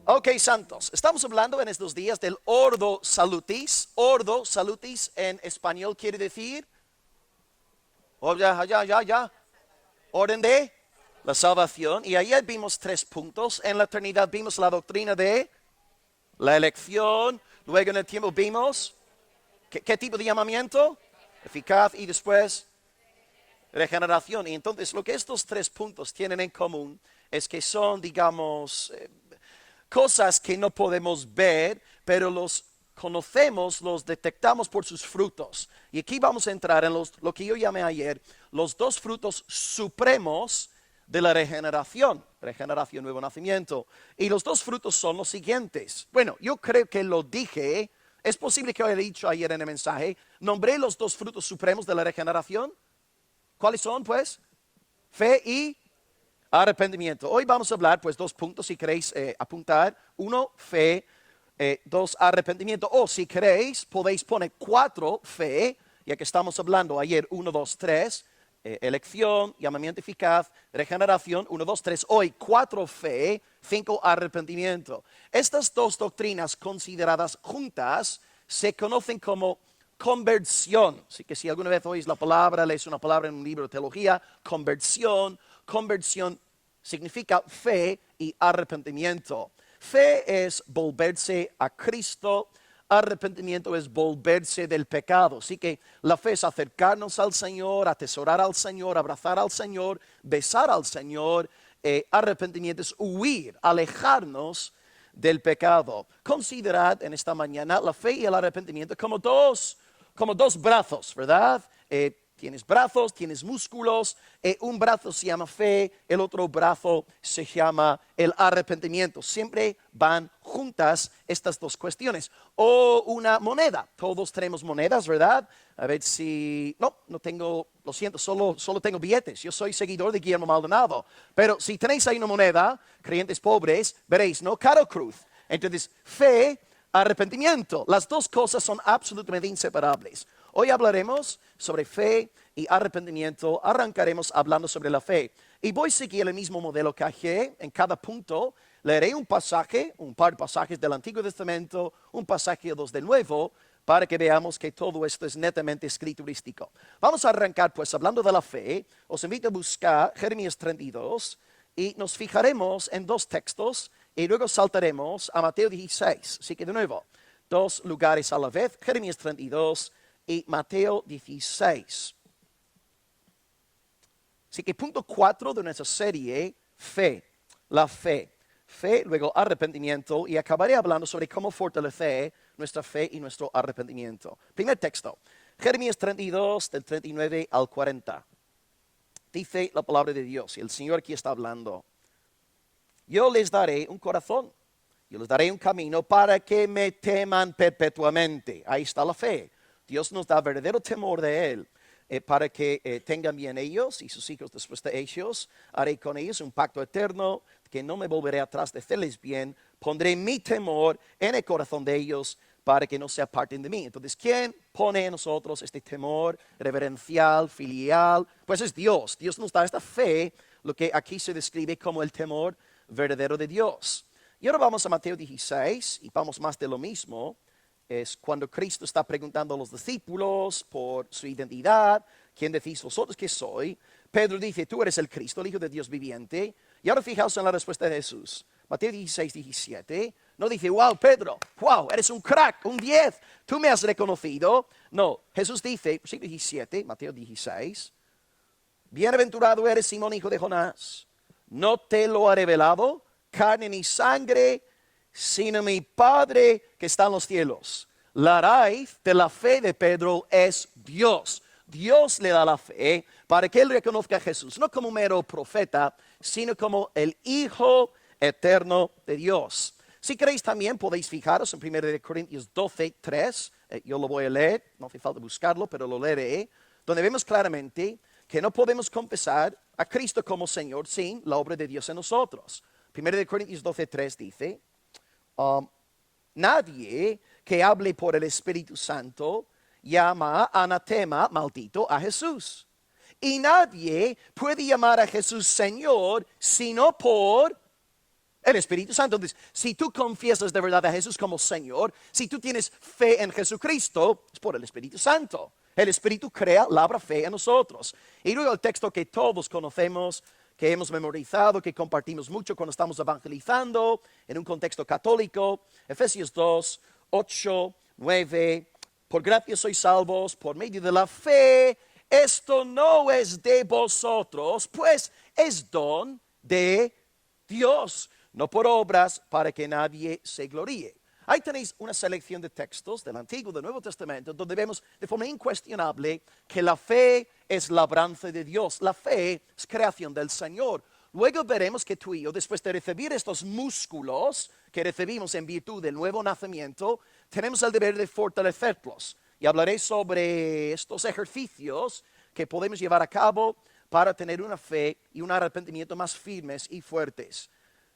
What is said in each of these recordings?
Ok, santos, estamos hablando en estos días del ordo salutis. Ordo salutis en español quiere decir, ya, orden de la salvación. Y ayer vimos 3 puntos. En la eternidad vimos la doctrina de la elección. Luego en el tiempo vimos, ¿qué tipo de llamamiento? Eficaz, y después regeneración. Y entonces lo que estos 3 puntos tienen en común es que son, digamos, cosas que no podemos ver, pero los conocemos, los detectamos por sus frutos. Y aquí vamos a entrar en lo que yo llamé ayer, los 2 frutos supremos de la regeneración, nuevo nacimiento. Y los 2 frutos son los siguientes. Bueno, yo creo que lo dije, es posible que lo haya dicho ayer en el mensaje, nombré los 2 frutos supremos de la regeneración. ¿Cuáles son, pues? Fe y arrepentimiento. Hoy vamos a hablar, pues, 2 puntos, si queréis apuntar. 1, fe. 2, arrepentimiento. O si queréis, podéis poner 4, fe, ya que estamos hablando ayer 1, 2, 3. Elección, llamamiento eficaz, regeneración, 1, 2, 3. Hoy 4, fe, 5, arrepentimiento. Estas 2 doctrinas consideradas juntas se conocen como conversión. Así que si alguna vez oís la palabra, lees una palabra en un libro de teología, conversión significa fe y arrepentimiento. Fe es volverse a Cristo, arrepentimiento es volverse del pecado. Así que la fe es acercarnos al Señor, atesorar al Señor, abrazar al Señor, besar al Señor. Arrepentimiento es huir, alejarnos del pecado. Considerad en esta mañana la fe y el arrepentimiento como dos brazos, ¿verdad? Tienes brazos, tienes músculos, un brazo se llama fe, el otro brazo se llama el arrepentimiento. Siempre van juntas estas 2 cuestiones. O una moneda, todos tenemos monedas, ¿verdad? A ver si, no tengo, lo siento, solo tengo billetes. Yo soy seguidor de Guillermo Maldonado. Pero si tenéis ahí una moneda, creyentes pobres, veréis, ¿no? Caro cruz. Entonces, fe, arrepentimiento. Las 2 cosas son absolutamente inseparables. Hoy hablaremos sobre fe y arrepentimiento. Arrancaremos hablando sobre la fe. Y voy a seguir el mismo modelo que ayer. En cada punto leeré un pasaje, un par de pasajes del Antiguo Testamento, un pasaje o 2 del Nuevo, para que veamos que todo esto es netamente escriturístico. Vamos a arrancar pues hablando de la fe. Os invito a buscar Jeremías 32 y nos fijaremos en 2 textos y luego saltaremos a Mateo 16. Así que de nuevo, 2 lugares a la vez, Jeremías 32 y Mateo 16. Así que punto 4 de nuestra serie, fe, la fe. Fe, luego arrepentimiento, y acabaré hablando sobre cómo fortalecer nuestra fe y nuestro arrepentimiento. Primer texto, Jeremías 32, del 39 al 40. Dice la palabra de Dios, y el Señor aquí está hablando. Yo les daré un corazón, yo les daré un camino para que me teman perpetuamente. Ahí está la fe. Dios nos da verdadero temor de Él, para que tengan bien ellos y sus hijos después de ellos. Haré con ellos un pacto eterno, que no me volveré atrás de hacerles bien. Pondré mi temor en el corazón de ellos para que no se aparten de mí. Entonces, ¿quién pone en nosotros este temor reverencial, filial? Pues es Dios. Dios nos da esta fe, lo que aquí se describe como el temor verdadero de Dios. Y ahora vamos a Mateo 16 y vamos más de lo mismo. Es cuando Cristo está preguntando a los discípulos por su identidad. ¿Quién decís vosotros que soy? Pedro dice, tú eres el Cristo, el Hijo de Dios viviente. Y ahora fijaos en la respuesta de Jesús. Mateo 16, 17. No dice, wow, Pedro, wow, eres un crack, un 10. Tú me has reconocido. No, Jesús dice, versículo 17, Mateo 16. Bienaventurado eres, Simón, hijo de Jonás. No te lo ha revelado carne ni sangre, sino mi Padre que está en los cielos. La raíz de la fe de Pedro es Dios. Dios le da la fe para que él reconozca a Jesús, no como un mero profeta, sino como el Hijo eterno de Dios. Si queréis también podéis fijaros en 1 Corintios 12, 3. Yo lo voy a leer, no hace falta buscarlo, pero lo leeré. Donde vemos claramente que no podemos confesar a Cristo como Señor sin la obra de Dios en nosotros. 1 Corintios 12, 3 dice, nadie que hable por el Espíritu Santo llama anatema, maldito, a Jesús. Y nadie puede llamar a Jesús Señor sino por El Espíritu Santo. Entonces, si tú confiesas de verdad a Jesús como Señor, si tú tienes fe en Jesucristo, es por el Espíritu Santo. El Espíritu crea, labra fe en nosotros. Y luego el texto que todos conocemos, que hemos memorizado, que compartimos mucho cuando estamos evangelizando en un contexto católico, Efesios 2, 8, 9, por gracia sois salvos por medio de la fe. Esto no es de vosotros, pues es don de Dios, no por obras para que nadie se gloríe. Ahí tenéis una selección de textos del Antiguo y del Nuevo Testamento donde vemos de forma incuestionable que la fe es labranza de Dios, la fe es creación del Señor. Luego veremos que tú y yo, después de recibir estos músculos que recibimos en virtud del nuevo nacimiento, tenemos el deber de fortalecerlos. Y hablaré sobre estos ejercicios que podemos llevar a cabo para tener una fe y un arrepentimiento más firmes y fuertes.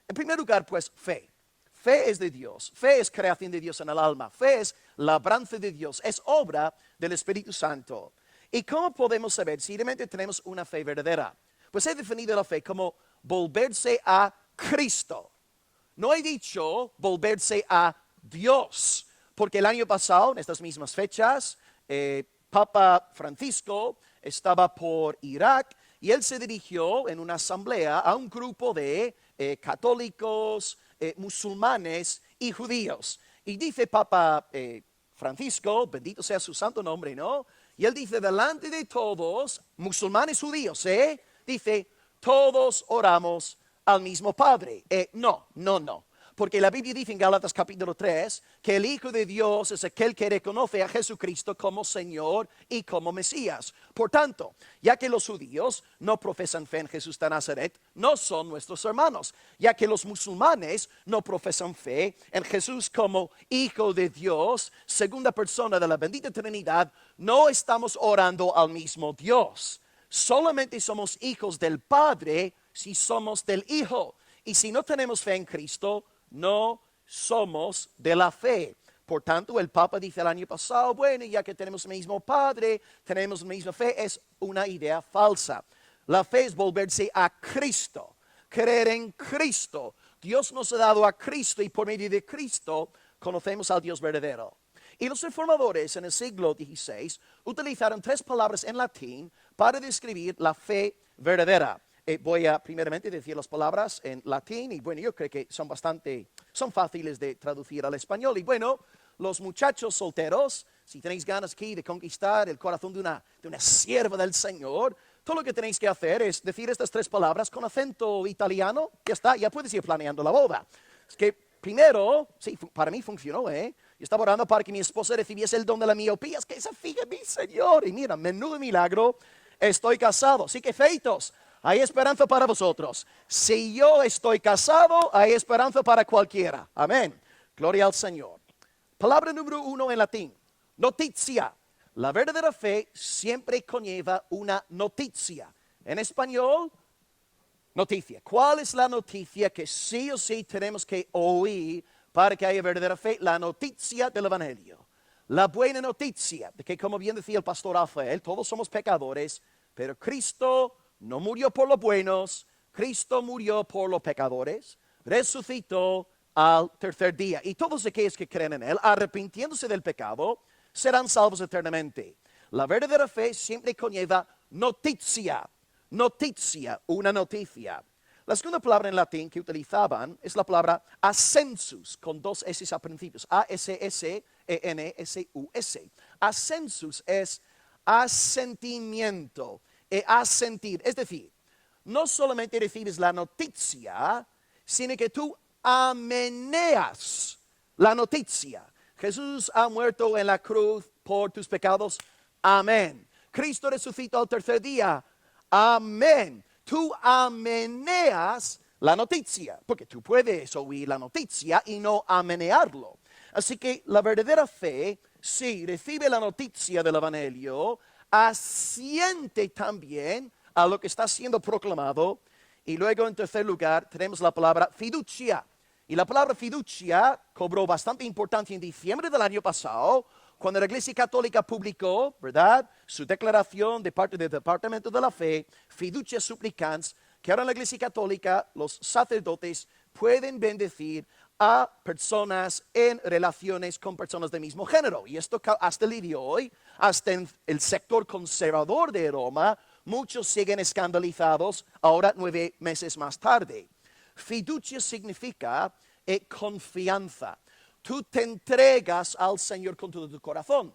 En primer lugar, pues, fe. Fe es de Dios, fe es creación de Dios en el alma, fe es labranza de Dios, es obra del Espíritu Santo. ¿Y cómo podemos saber si realmente tenemos una fe verdadera? Pues he definido la fe como volverse a Cristo. No he dicho volverse a Dios, porque el año pasado, en estas mismas fechas, Papa Francisco estaba por Irak y él se dirigió en una asamblea a un grupo de católicos, musulmanes y judíos. Y dice Papa Francisco, bendito sea su santo nombre, ¿no? Y él dice, delante de todos, musulmanes judíos, dice, todos oramos al mismo Padre. No. Porque la Biblia dice en Gálatas capítulo 3 que el Hijo de Dios es aquel que reconoce a Jesucristo como Señor y como Mesías. Por tanto, ya que los judíos no profesan fe en Jesús de Nazaret, no son nuestros hermanos. Ya que los musulmanes no profesan fe en Jesús como Hijo de Dios, segunda persona de la bendita Trinidad, no estamos orando al mismo Dios. Solamente somos hijos del Padre si somos del Hijo. Y si no tenemos fe en Cristo, no somos de la fe. Por tanto, el Papa dice el año pasado, bueno, ya que tenemos el mismo Padre, tenemos la misma fe, es una idea falsa. La fe es volverse a Cristo, creer en Cristo. Dios nos ha dado a Cristo y por medio de Cristo conocemos al Dios verdadero. Y los reformadores en el siglo XVI utilizaron 3 palabras en latín para describir la fe verdadera. Voy a primeramente decir las palabras en latín y bueno, yo creo que son fáciles de traducir al español. Y bueno, los muchachos solteros, si tenéis ganas aquí de conquistar el corazón de una sierva del Señor, todo lo que tenéis que hacer es decir estas 3 palabras con acento italiano. Ya está, ya puedes ir planeando la boda. Es que primero, sí, para mí funcionó, Yo estaba orando para que mi esposa recibiese el don de la miopía. Es que se fija mi Señor. Y mira, menudo milagro, estoy casado. Así que feitos, hay esperanza para vosotros. Si yo estoy casado, hay esperanza para cualquiera. Amén. Gloria al Señor. Palabra número 1 en latín. Noticia. La verdadera fe siempre conlleva una noticia. En español, noticia. ¿Cuál es la noticia que sí o sí tenemos que oír para que haya verdadera fe? La noticia del Evangelio. La buena noticia de que, como bien decía el pastor Rafael, todos somos pecadores, pero Cristo no murió por los buenos, Cristo murió por los pecadores, resucitó al tercer día. Y todos aquellos que creen en Él, arrepintiéndose del pecado, serán salvos eternamente. La verdadera fe siempre conlleva noticia. Noticia, una noticia. La segunda palabra en latín que utilizaban es la palabra ascensus, con 2 S a principios. A-S-S-E-N-S-U-S. Ascensus es asentimiento. Asentir, es decir, no solamente recibes la noticia, sino que tú ameneas la noticia. Jesús ha muerto en la cruz por tus pecados. Amén. Cristo resucitó al tercer día. Amén. Tú ameneas la noticia, porque tú puedes oír la noticia y no amenearlo. Así que la verdadera fe, sí, recibe la noticia del Evangelio, asiente también a lo que está siendo proclamado. Y luego, en tercer lugar, tenemos la palabra fiducia. Y la palabra fiducia cobró bastante importancia en diciembre del año pasado, cuando la Iglesia Católica publicó, ¿verdad?, su declaración de parte del Departamento de la Fe, fiducia supplicans, que ahora en la Iglesia Católica los sacerdotes pueden bendecir a personas en relaciones con personas del mismo género. Y esto hasta el día de hoy, hasta en el sector conservador de Roma, muchos siguen escandalizados ahora 9 meses más tarde. Fiducia significa confianza. Tú te entregas al Señor con todo tu corazón.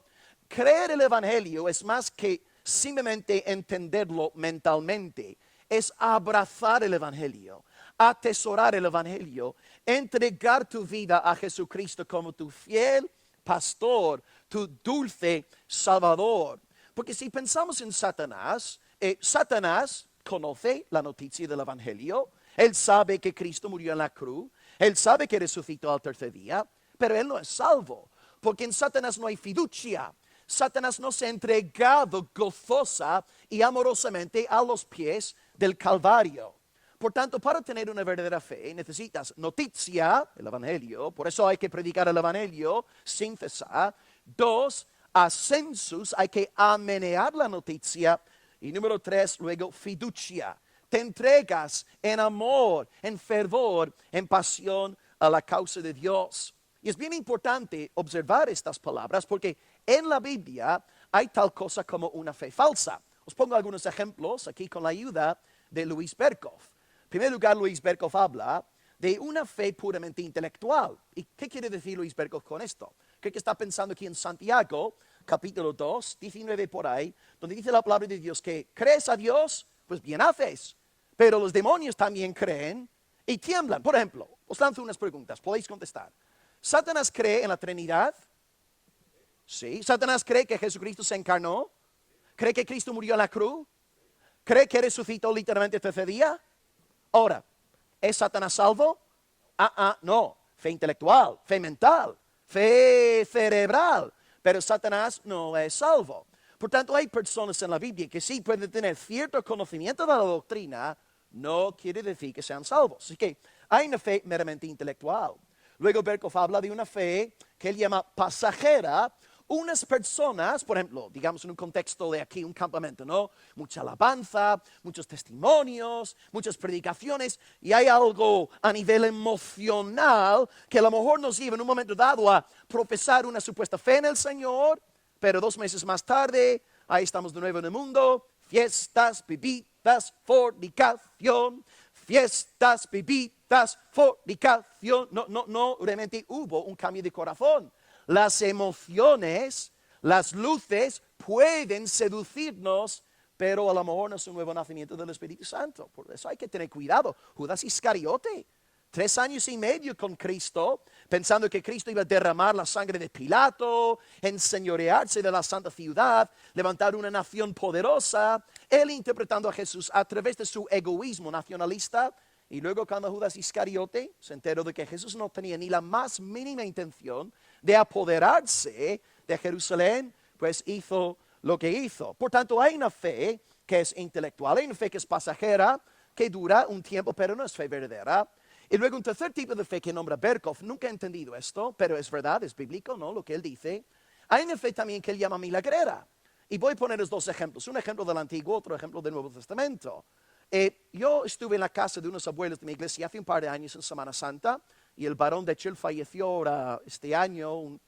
Creer el Evangelio es más que simplemente entenderlo mentalmente. Es abrazar el Evangelio, atesorar el Evangelio, entregar tu vida a Jesucristo como tu fiel pastor, tu dulce Salvador. Porque si pensamos en Satanás, Satanás conoce la noticia del Evangelio. Él sabe que Cristo murió en la cruz. Él sabe que resucitó al tercer día. Pero él no es salvo. Porque en Satanás no hay fiducia. Satanás no se ha entregado gozosa y amorosamente a los pies del Calvario. Por tanto, para tener una verdadera fe necesitas noticia, el Evangelio. Por eso hay que predicar el Evangelio sin cesar. 2, ascensus, hay que amenear la noticia. Y número 3, luego fiducia. Te entregas en amor, en fervor, en pasión a la causa de Dios. Y es bien importante observar estas palabras porque en la Biblia hay tal cosa como una fe falsa. Os pongo algunos ejemplos aquí con la ayuda de Luis Berkhoff. En primer lugar, Luis Berkhoff habla de una fe puramente intelectual. ¿Y qué quiere decir Luis Berkhoff con esto? Creo que está pensando aquí en Santiago, capítulo 2, 19 por ahí, donde dice la palabra de Dios que crees a Dios, pues bien haces. Pero los demonios también creen y tiemblan. Por ejemplo, os lanzo unas preguntas, podéis contestar. ¿Satanás cree en la Trinidad? Sí. ¿Satanás cree que Jesucristo se encarnó? ¿Cree que Cristo murió en la cruz? ¿Cree que resucitó literalmente el tercer día? Ahora, ¿es Satanás salvo? No. Fe intelectual, fe mental, fe cerebral. Pero Satanás no es salvo. Por tanto, hay personas en la Biblia que sí pueden tener cierto conocimiento de la doctrina, no quiere decir que sean salvos. Así que hay una fe meramente intelectual. Luego Berkhoff habla de una fe que él llama pasajera. Unas personas, por ejemplo, digamos en un contexto de aquí, un campamento, ¿no? Mucha alabanza, muchos testimonios, muchas predicaciones, y hay algo a nivel emocional que a lo mejor nos lleva en un momento dado a profesar una supuesta fe en el Señor, pero 2 meses más tarde, ahí estamos de nuevo en el mundo, fiestas, bebidas, fornicación, fiestas, bebidas, fornicación. No, realmente hubo un cambio de corazón. Las emociones, las luces pueden seducirnos, pero a lo mejor no es un nuevo nacimiento del Espíritu Santo. Por eso hay que tener cuidado. Judas Iscariote, 3 años y medio con Cristo, pensando que Cristo iba a derramar la sangre de Pilato, enseñorearse de la santa ciudad, levantar una nación poderosa. Él interpretando a Jesús a través de su egoísmo nacionalista. Y luego cuando Judas Iscariote se enteró de que Jesús no tenía ni la más mínima intención de apoderarse de Jerusalén, pues hizo lo que hizo. Por tanto, hay una fe que es intelectual, hay una fe que es pasajera, que dura un tiempo, pero no es fe verdadera. Y luego un tercer tipo de fe que nombra Berkhoff, nunca he entendido esto, pero es verdad, es bíblico, ¿no? Lo que él dice. Hay una fe también que él llama milagrera. Y voy a poneros 2 ejemplos, un ejemplo del Antiguo, otro ejemplo del Nuevo Testamento. Yo estuve en la casa de unos abuelos de mi iglesia hace un par de años en Semana Santa, y el varón, de hecho, él falleció ahora este año, un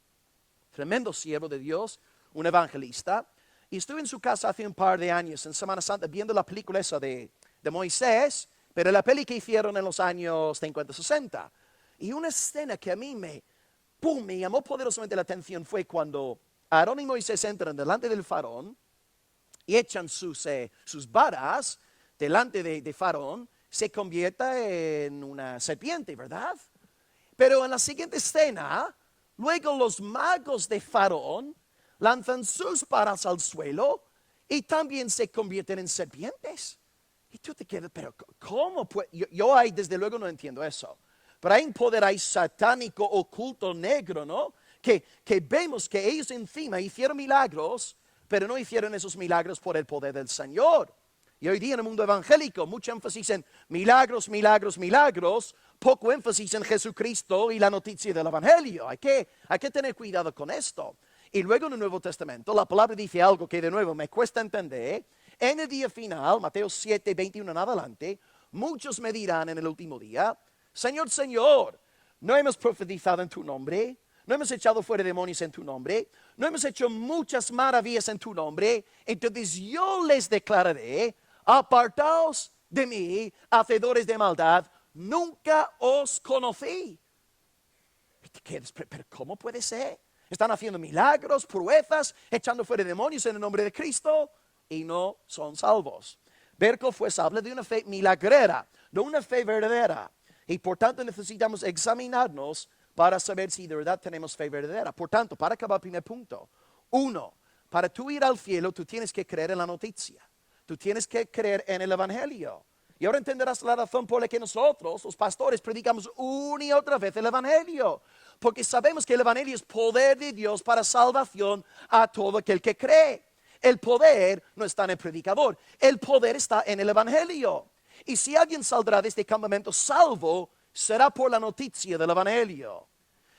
tremendo siervo de Dios, un evangelista. Y estuve en su casa hace un par de años en Semana Santa viendo la película esa de Moisés, pero la peli que hicieron en los años 50, 60. Y una escena que a mí me llamó poderosamente la atención fue cuando Aarón y Moisés entran delante del faraón y echan sus varas delante de faraón, se convierte en una serpiente, ¿verdad? Pero en la siguiente escena, luego los magos de faraón lanzan sus varas al suelo y también se convierten en serpientes. Y tú te quedas, pero ¿cómo? Pues, yo ahí desde luego no entiendo eso. Pero hay un poder ahí satánico, oculto, negro, ¿no? Que vemos que ellos encima hicieron milagros, pero no hicieron esos milagros por el poder del Señor. Y hoy día en el mundo evangélico, mucho énfasis en milagros, milagros, milagros, poco énfasis en Jesucristo y la noticia del Evangelio. Hay que tener cuidado con esto. Y luego en el Nuevo Testamento, la palabra dice algo que de nuevo me cuesta entender. En el día final, Mateo 7, 21 en adelante, muchos me dirán en el último día, Señor, Señor, no hemos profetizado en tu nombre, no hemos echado fuera demonios en tu nombre, no hemos hecho muchas maravillas en tu nombre. Entonces yo les declararé, apartaos de mí, hacedores de maldad, nunca os conocí. Pero ¿cómo puede ser? Están haciendo milagros, proezas, echando fuera demonios en el nombre de Cristo y no son salvos. Berkowitz habla de una fe milagrera, no una fe verdadera. Y por tanto necesitamos examinarnos para saber si de verdad tenemos fe verdadera. Por tanto, para acabar el primer punto. 1, para tú ir al cielo, tú tienes que creer en la noticia. Tú tienes que creer en el Evangelio. Y ahora entenderás la razón por la que nosotros, los pastores, predicamos una y otra vez el Evangelio. Porque sabemos que el Evangelio es poder de Dios para salvación a todo aquel que cree. El poder no está en el predicador, el poder está en el Evangelio. Y si alguien saldrá de este campamento salvo, será por la noticia del Evangelio.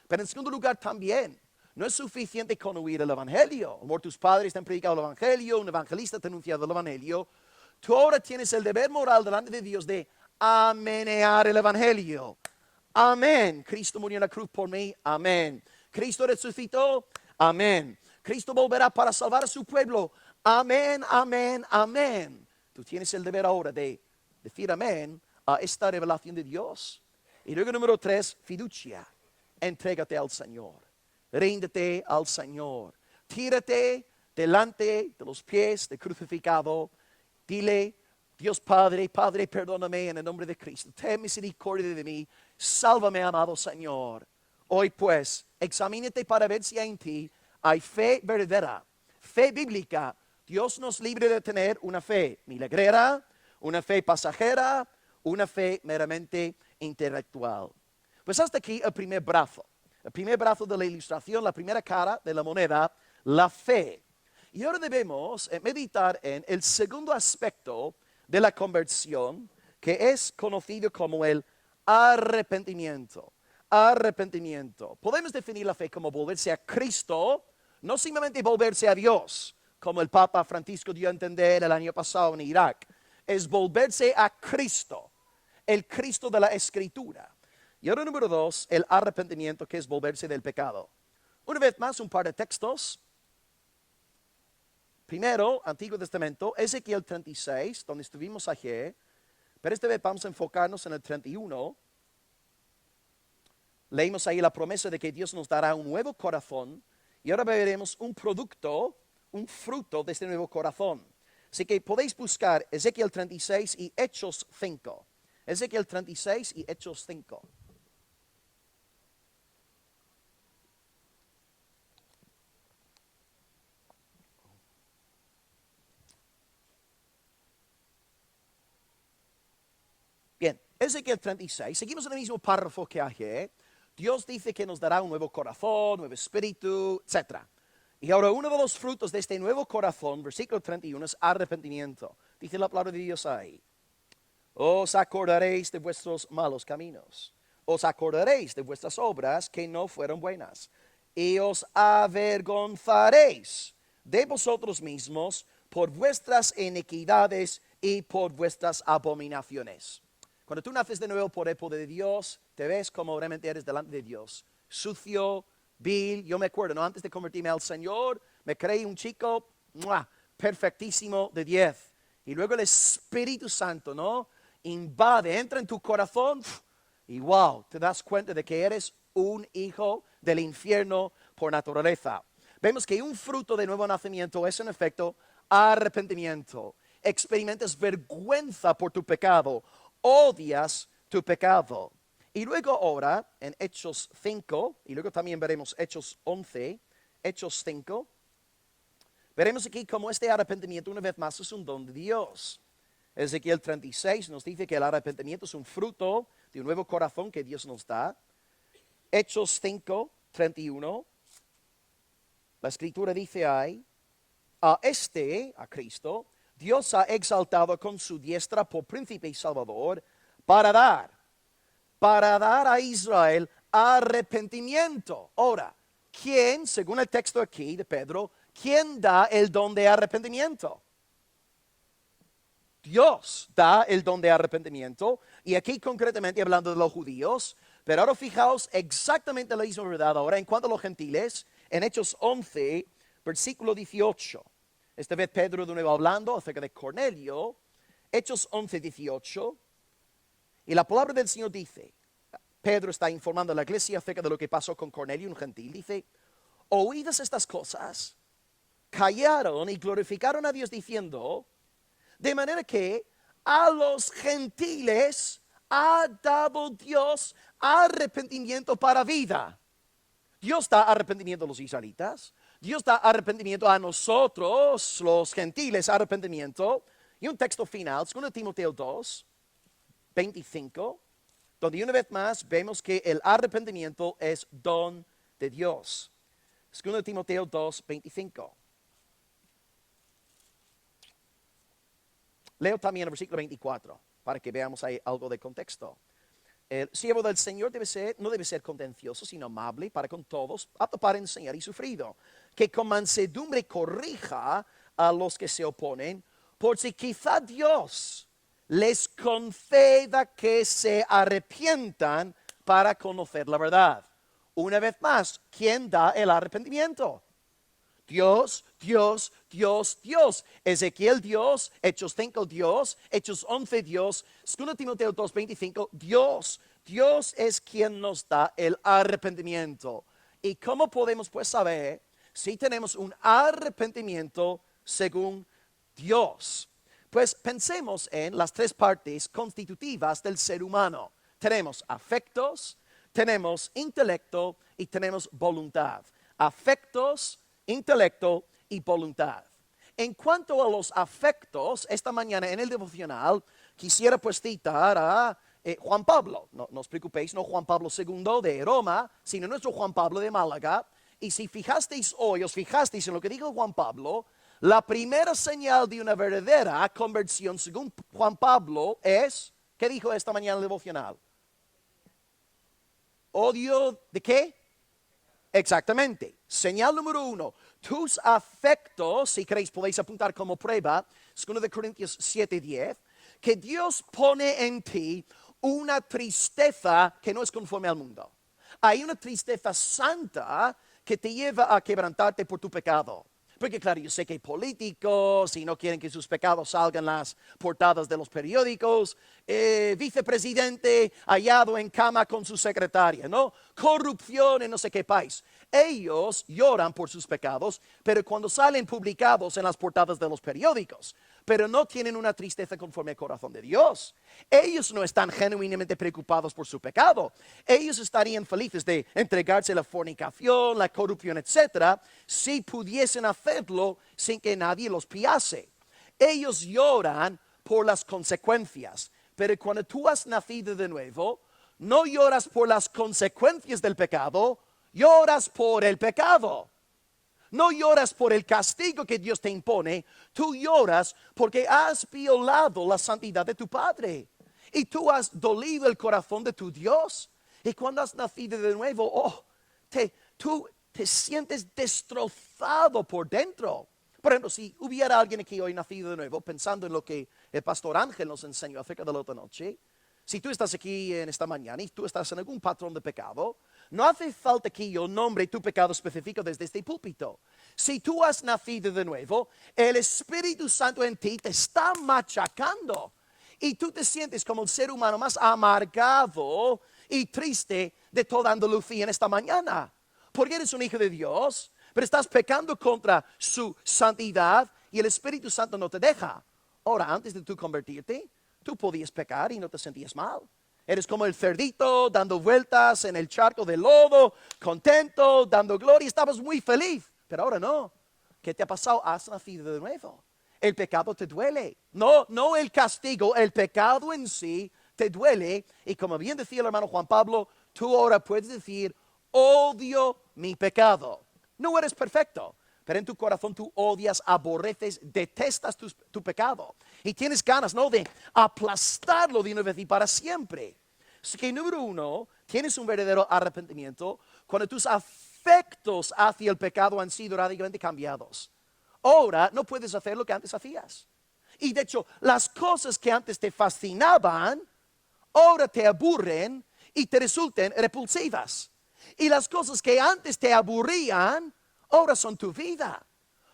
Pero en segundo lugar también, no es suficiente con oír el Evangelio. Amor, tus padres te han predicado el Evangelio, un evangelista te ha anunciado el Evangelio. Tú ahora tienes el deber moral delante de Dios de amenear el Evangelio. Amén. Cristo murió en la cruz por mí. Amén. Cristo resucitó. Amén. Cristo volverá para salvar a su pueblo. Amén, amén, amén. Tú tienes el deber ahora de decir amén a esta revelación de Dios. Y luego número 3, fiducia. Entrégate al Señor. Ríndete al Señor. Tírate delante de los pies del crucificado. Dile, Dios Padre, Padre, perdóname en el nombre de Cristo. Ten misericordia de mí. Sálvame, amado Señor. Hoy pues, examínate para ver si en ti hay fe verdadera, fe bíblica. Dios nos libre de tener una fe milagrera, una fe pasajera, una fe meramente intelectual. Pues hasta aquí el primer brazo de la ilustración, la primera cara de la moneda, la fe. Y ahora debemos meditar en el segundo aspecto de la conversión, que es conocido como el arrepentimiento. Arrepentimiento. Podemos definir la fe como volverse a Cristo, no simplemente volverse a Dios, como el Papa Francisco dio a entender el año pasado en Irak. Es volverse a Cristo, el Cristo de la Escritura. Y ahora número 2, el arrepentimiento, que es volverse del pecado. Una vez más, un par de textos. Primero, Antiguo Testamento, Ezequiel 36, donde estuvimos ayer, pero esta vez vamos a enfocarnos en el 31. Leímos ahí la promesa de que Dios nos dará un nuevo corazón y ahora veremos un producto, un fruto de este nuevo corazón. Así que podéis buscar Ezequiel 36 y Hechos 5. Ezequiel 36 y Hechos 5. Bien, Ezequiel 36, seguimos en el mismo párrafo que ayer. Dios dice que nos dará un nuevo corazón, nuevo espíritu, etc. Y ahora uno de los frutos de este nuevo corazón, versículo 31, es arrepentimiento. Dice la palabra de Dios ahí. Os acordaréis de vuestros malos caminos. Os acordaréis de vuestras obras que no fueron buenas. Y os avergonzaréis de vosotros mismos por vuestras iniquidades y por vuestras abominaciones. Cuando tú naces de nuevo por el poder de Dios, te ves como realmente eres delante de Dios. Sucio, vil. Yo me acuerdo, ¿no? Antes de convertirme al Señor, me creí un chico perfectísimo de 10. Y luego el Espíritu Santo, ¿no? Invade, entra en tu corazón y wow, te das cuenta de que eres un hijo del infierno por naturaleza. Vemos que un fruto de nuevo nacimiento es en efecto arrepentimiento. Experimentas vergüenza por tu pecado. Odias tu pecado. Y luego ahora en Hechos 5, y luego también veremos Hechos 11, Hechos 5, veremos aquí cómo este arrepentimiento una vez más es un don de Dios. Ezequiel 36 nos dice que el arrepentimiento es un fruto de un nuevo corazón que Dios nos da. Hechos 5, 31, la escritura dice ahí, a Cristo, Dios ha exaltado con su diestra por príncipe y salvador para dar a Israel arrepentimiento. Ahora, ¿quién, según el texto aquí de Pedro, quién da el don de arrepentimiento? Dios da el don de arrepentimiento, y aquí concretamente hablando de los judíos, pero ahora fijaos exactamente la misma verdad ahora en cuanto a los gentiles, en Hechos 11, versículo 18. Esta vez Pedro de nuevo hablando acerca de Cornelio, Hechos 11, 18, y la palabra del Señor dice, Pedro está informando a la iglesia acerca de lo que pasó con Cornelio, un gentil, dice, oídas estas cosas, callaron y glorificaron a Dios diciendo, de manera que a los gentiles ha dado Dios arrepentimiento para vida. Dios da arrepentimiento a los israelitas. Dios da arrepentimiento a nosotros, los gentiles, arrepentimiento. Y un texto final, 2 Timoteo 2, 25, donde una vez más vemos que el arrepentimiento es don de Dios. 2 Timoteo 2, 25. Leo también el versículo 24 para que veamos ahí algo de contexto. El siervo del Señor no debe ser contencioso, sino amable para con todos, apto para enseñar y sufrido. Que con mansedumbre corrija a los que se oponen, por si quizá Dios les conceda que se arrepientan para conocer la verdad. Una vez más, ¿quién da el arrepentimiento? Dios, Dios, Dios, Dios. Ezequiel Dios, Hechos 5 Dios, Hechos 11 Dios, 2 Timoteo 2, 25 Dios. Dios es quien nos da el arrepentimiento. ¿Y cómo podemos pues saber si tenemos un arrepentimiento según Dios? Pues pensemos en las tres partes constitutivas del ser humano. Tenemos afectos, tenemos intelecto y tenemos voluntad. Afectos, intelecto y voluntad. En cuanto a los afectos, esta mañana en el devocional quisiera pues citar a Juan Pablo. No os preocupéis, no Juan Pablo II de Roma, sino nuestro Juan Pablo de Málaga. Y si fijasteis hoy, os fijasteis en lo que dijo Juan Pablo, la primera señal de una verdadera conversión según Juan Pablo es, ¿qué dijo esta mañana en el devocional? ¿Odio de qué? Exactamente. Señal número 1. Tus afectos, si queréis podéis apuntar como prueba, 2 Corintios 7:10, que Dios pone en ti una tristeza que no es conforme al mundo. Hay una tristeza santa que te lleva a quebrantarte por tu pecado. Porque claro, yo sé que hay políticos y no quieren que sus pecados salgan en las portadas de los periódicos. Vicepresidente hallado en cama con su secretaria, ¿no? Corrupción en no sé qué país. Ellos lloran por sus pecados, pero cuando salen publicados en las portadas de los periódicos, pero no tienen una tristeza conforme al corazón de Dios. Ellos no están genuinamente preocupados por su pecado. Ellos estarían felices de entregarse a la fornicación, la corrupción, etcétera, si pudiesen hacerlo sin que nadie los pillase. Ellos lloran por las consecuencias, pero cuando tú has nacido de nuevo, no lloras por las consecuencias del pecado, lloras por el pecado. No lloras por el castigo que Dios te impone, tú lloras porque has violado la santidad de tu Padre. Y tú has dolido el corazón de tu Dios. Y cuando has nacido de nuevo, tú te sientes destrozado por dentro. Por ejemplo, si hubiera alguien aquí hoy nacido de nuevo, pensando en lo que el pastor Ángel nos enseñó acerca de la otra noche, si tú estás aquí en esta mañana y tú estás en algún patrón de pecado, no hace falta que yo nombre tu pecado específico desde este púlpito. Si tú has nacido de nuevo, el Espíritu Santo en ti te está machacando. Y tú te sientes como el ser humano más amargado y triste de toda Andalucía en esta mañana. Porque eres un hijo de Dios, pero estás pecando contra su santidad y el Espíritu Santo no te deja. Ahora, antes de tú convertirte, tú podías pecar y no te sentías mal. Eres como el cerdito dando vueltas en el charco de lodo, contento, dando gloria, estabas muy feliz. Pero ahora no. ¿Qué te ha pasado? Has nacido de nuevo. El pecado te duele. No el castigo, el pecado en sí te duele. Y como bien decía el hermano Juan Pablo, tú ahora puedes decir, odio mi pecado. No eres perfecto, pero en tu corazón tú odias, aborreces, detestas tu pecado. Y tienes ganas, ¿no?, de aplastarlo de una vez y para siempre. Así que número 1, tienes un verdadero arrepentimiento cuando tus afectos hacia el pecado han sido radicalmente cambiados. Ahora no puedes hacer lo que antes hacías. Y de hecho, las cosas que antes te fascinaban, ahora te aburren y te resulten repulsivas. Y las cosas que antes te aburrían, ahora son tu vida.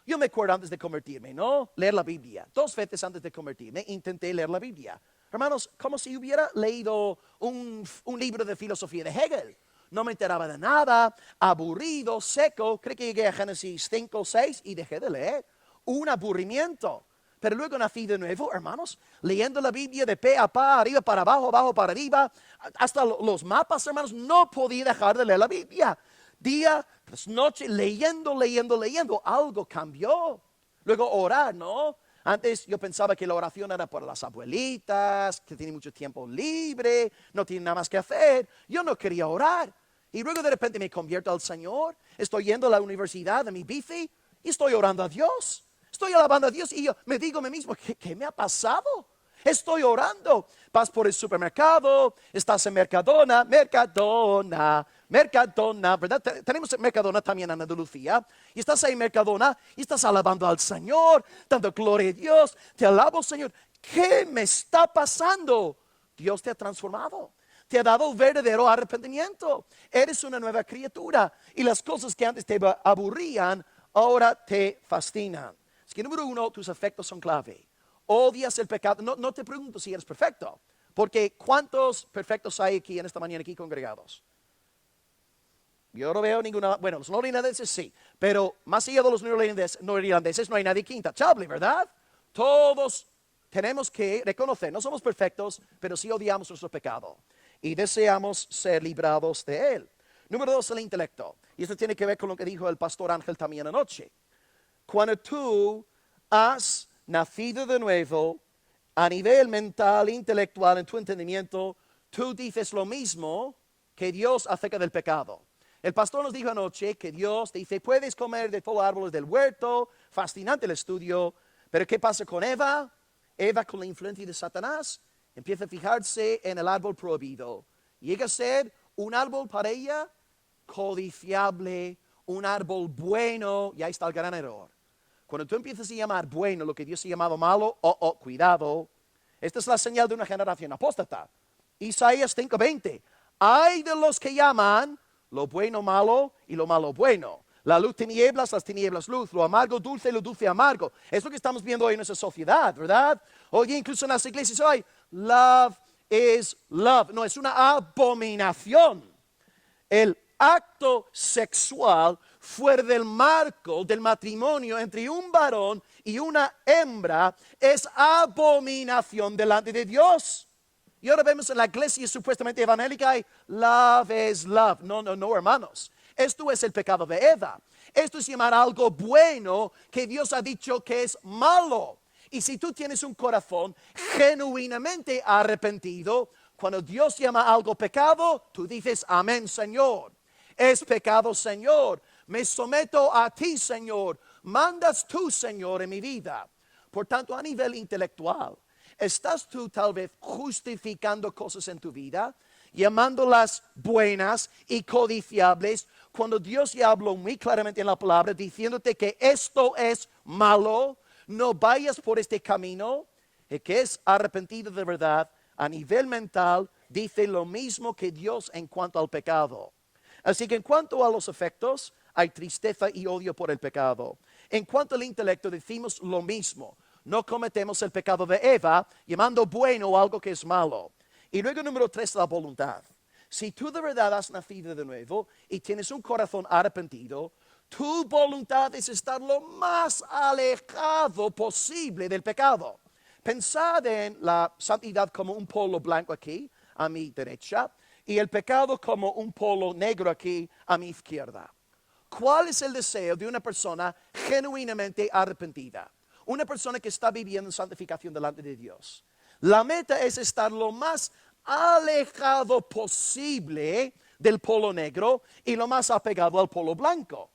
Yo me acuerdo antes de convertirme, ¿no? Leer la Biblia. 2 veces antes de convertirme intenté leer la Biblia. Hermanos, como si hubiera leído un libro de filosofía de Hegel. No me enteraba de nada, aburrido, seco. Creo que llegué a Génesis 5 o 6 y dejé de leer. Un aburrimiento. Pero luego nací de nuevo, hermanos, leyendo la Biblia de pe a pa, arriba para abajo, abajo para arriba, hasta los mapas, hermanos. No podía dejar de leer la Biblia. Día tras noche, leyendo. Algo cambió. Luego orar, ¿no? Antes yo pensaba que la oración era para las abuelitas, que tienen mucho tiempo libre, no tienen nada más que hacer. Yo no quería orar. Y luego de repente me convierto al Señor. Estoy yendo a la universidad de mi bici y estoy orando a Dios. Estoy alabando a Dios y yo me digo a mí mismo, ¿qué me ha pasado? Estoy orando. Vas por el supermercado, estás en Mercadona, ¿verdad? Tenemos Mercadona también en Andalucía. Y estás ahí en Mercadona y estás alabando al Señor, dando gloria a Dios. Te alabo, Señor. ¿Qué me está pasando? Dios te ha transformado. Te ha dado verdadero arrepentimiento. Eres una nueva criatura. Y las cosas que antes te aburrían, ahora te fascinan. Es que número 1, tus afectos son clave. Odias el pecado. No te pregunto si eres perfecto. Porque ¿cuántos perfectos hay aquí en esta mañana aquí congregados? Yo no veo ninguna. Bueno, los norirlandeses sí. Pero más allá de los norirlandeses no hay nadie intachable, ¿verdad? Todos tenemos que reconocer, no somos perfectos, pero sí odiamos nuestro pecado. Y deseamos ser librados de él. Número 2, el intelecto. Y esto tiene que ver con lo que dijo el pastor Ángel también anoche. Cuando tú has nacido de nuevo, a nivel mental, intelectual, en tu entendimiento, tú dices lo mismo que Dios acerca del pecado. El pastor nos dijo anoche que Dios dice, puedes comer de todos los árboles del huerto, fascinante el estudio, pero ¿qué pasa con Eva? Eva, con la influencia de Satanás, empieza a fijarse en el árbol prohibido. Llega a ser un árbol para ella codiciable, un árbol bueno, y ahí está el gran error. Cuando tú empiezas a llamar bueno lo que Dios ha llamado malo, cuidado. Esta es la señal de una generación apóstata. Isaías 5:20. Hay de los que llaman lo bueno malo y lo malo bueno. La luz tinieblas, las tinieblas luz. Lo amargo dulce y lo dulce amargo. Es lo que estamos viendo hoy en nuestra sociedad, ¿verdad? Hoy incluso en las iglesias hoy, love is love. No, es una abominación. El acto sexual fuera del marco del matrimonio entre un varón y una hembra es abominación delante de Dios. Y ahora vemos en la iglesia supuestamente evangélica, love is love. No, hermanos. Esto es el pecado de Eva. Esto es llamar algo bueno que Dios ha dicho que es malo. Y si tú tienes un corazón genuinamente arrepentido, cuando Dios llama algo pecado, tú dices, amén, Señor. Es pecado, Señor. Me someto a ti, Señor. Mandas tú, Señor, en mi vida. Por tanto, a nivel intelectual, ¿estás tú tal vez justificando cosas en tu vida, llamándolas buenas y codiciables, cuando Dios ya habló muy claramente en la palabra, diciéndote que esto es malo? No vayas por este camino. El que es arrepentido de verdad, a nivel mental, dice lo mismo que Dios en cuanto al pecado. Así que en cuanto a los efectos, hay tristeza y odio por el pecado. En cuanto al intelecto, decimos lo mismo. No cometemos el pecado de Eva, llamando bueno algo que es malo. Y luego número 3, la voluntad. Si tú de verdad has nacido de nuevo y tienes un corazón arrepentido, tu voluntad es estar lo más alejado posible del pecado. Pensad en la santidad como un polo blanco aquí, a mi derecha, y el pecado como un polo negro aquí, a mi izquierda. ¿Cuál es el deseo de una persona genuinamente arrepentida? Una persona que está viviendo en santificación delante de Dios. La meta es estar lo más alejado posible del polo negro y lo más apegado al polo blanco.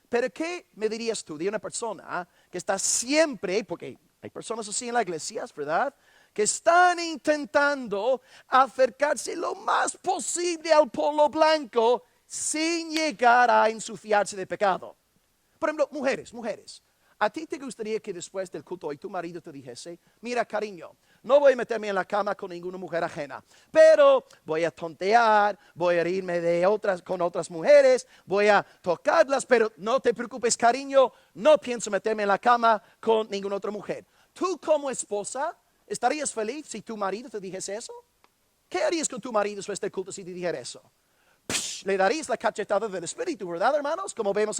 Pero ¿qué me dirías tú de una persona que está siempre, porque hay personas así en las iglesias, ¿verdad?, que están intentando acercarse lo más posible al polo blanco sin llegar a ensuciarse de pecado? Por ejemplo, mujeres. ¿A ti te gustaría que después del culto hoy tu marido te dijese, mira cariño, no voy a meterme en la cama con ninguna mujer ajena, pero voy a tontear, voy a irme con otras mujeres, voy a tocarlas, pero no te preocupes cariño, no pienso meterme en la cama con ninguna otra mujer? Tú como esposa, ¿estarías feliz si tu marido te dijese eso? ¿Qué harías con tu marido después del culto si te dijera eso? Le darías la cachetada del Espíritu, ¿verdad, hermanos? Como vemos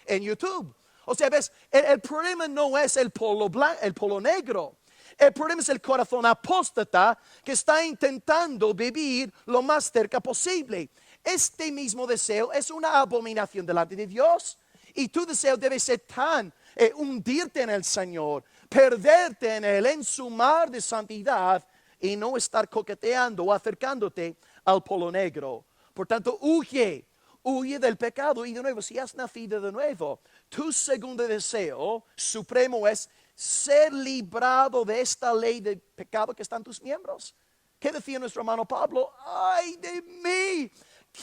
en YouTube. O sea, ves, el problema no es el polo negro. El problema es el corazón apóstata que está intentando vivir lo más cerca posible. Este mismo deseo es una abominación delante de Dios. Y tu deseo debe ser tan hundirte en el Señor, perderte en su mar de santidad y no estar coqueteando o acercándote al polo negro. Por tanto, huye del pecado. Y de nuevo, si has nacido de nuevo, tu segundo deseo supremo es ser librado de esta ley de pecado que está en tus miembros. ¿Qué decía nuestro hermano Pablo? ¡Ay de mí!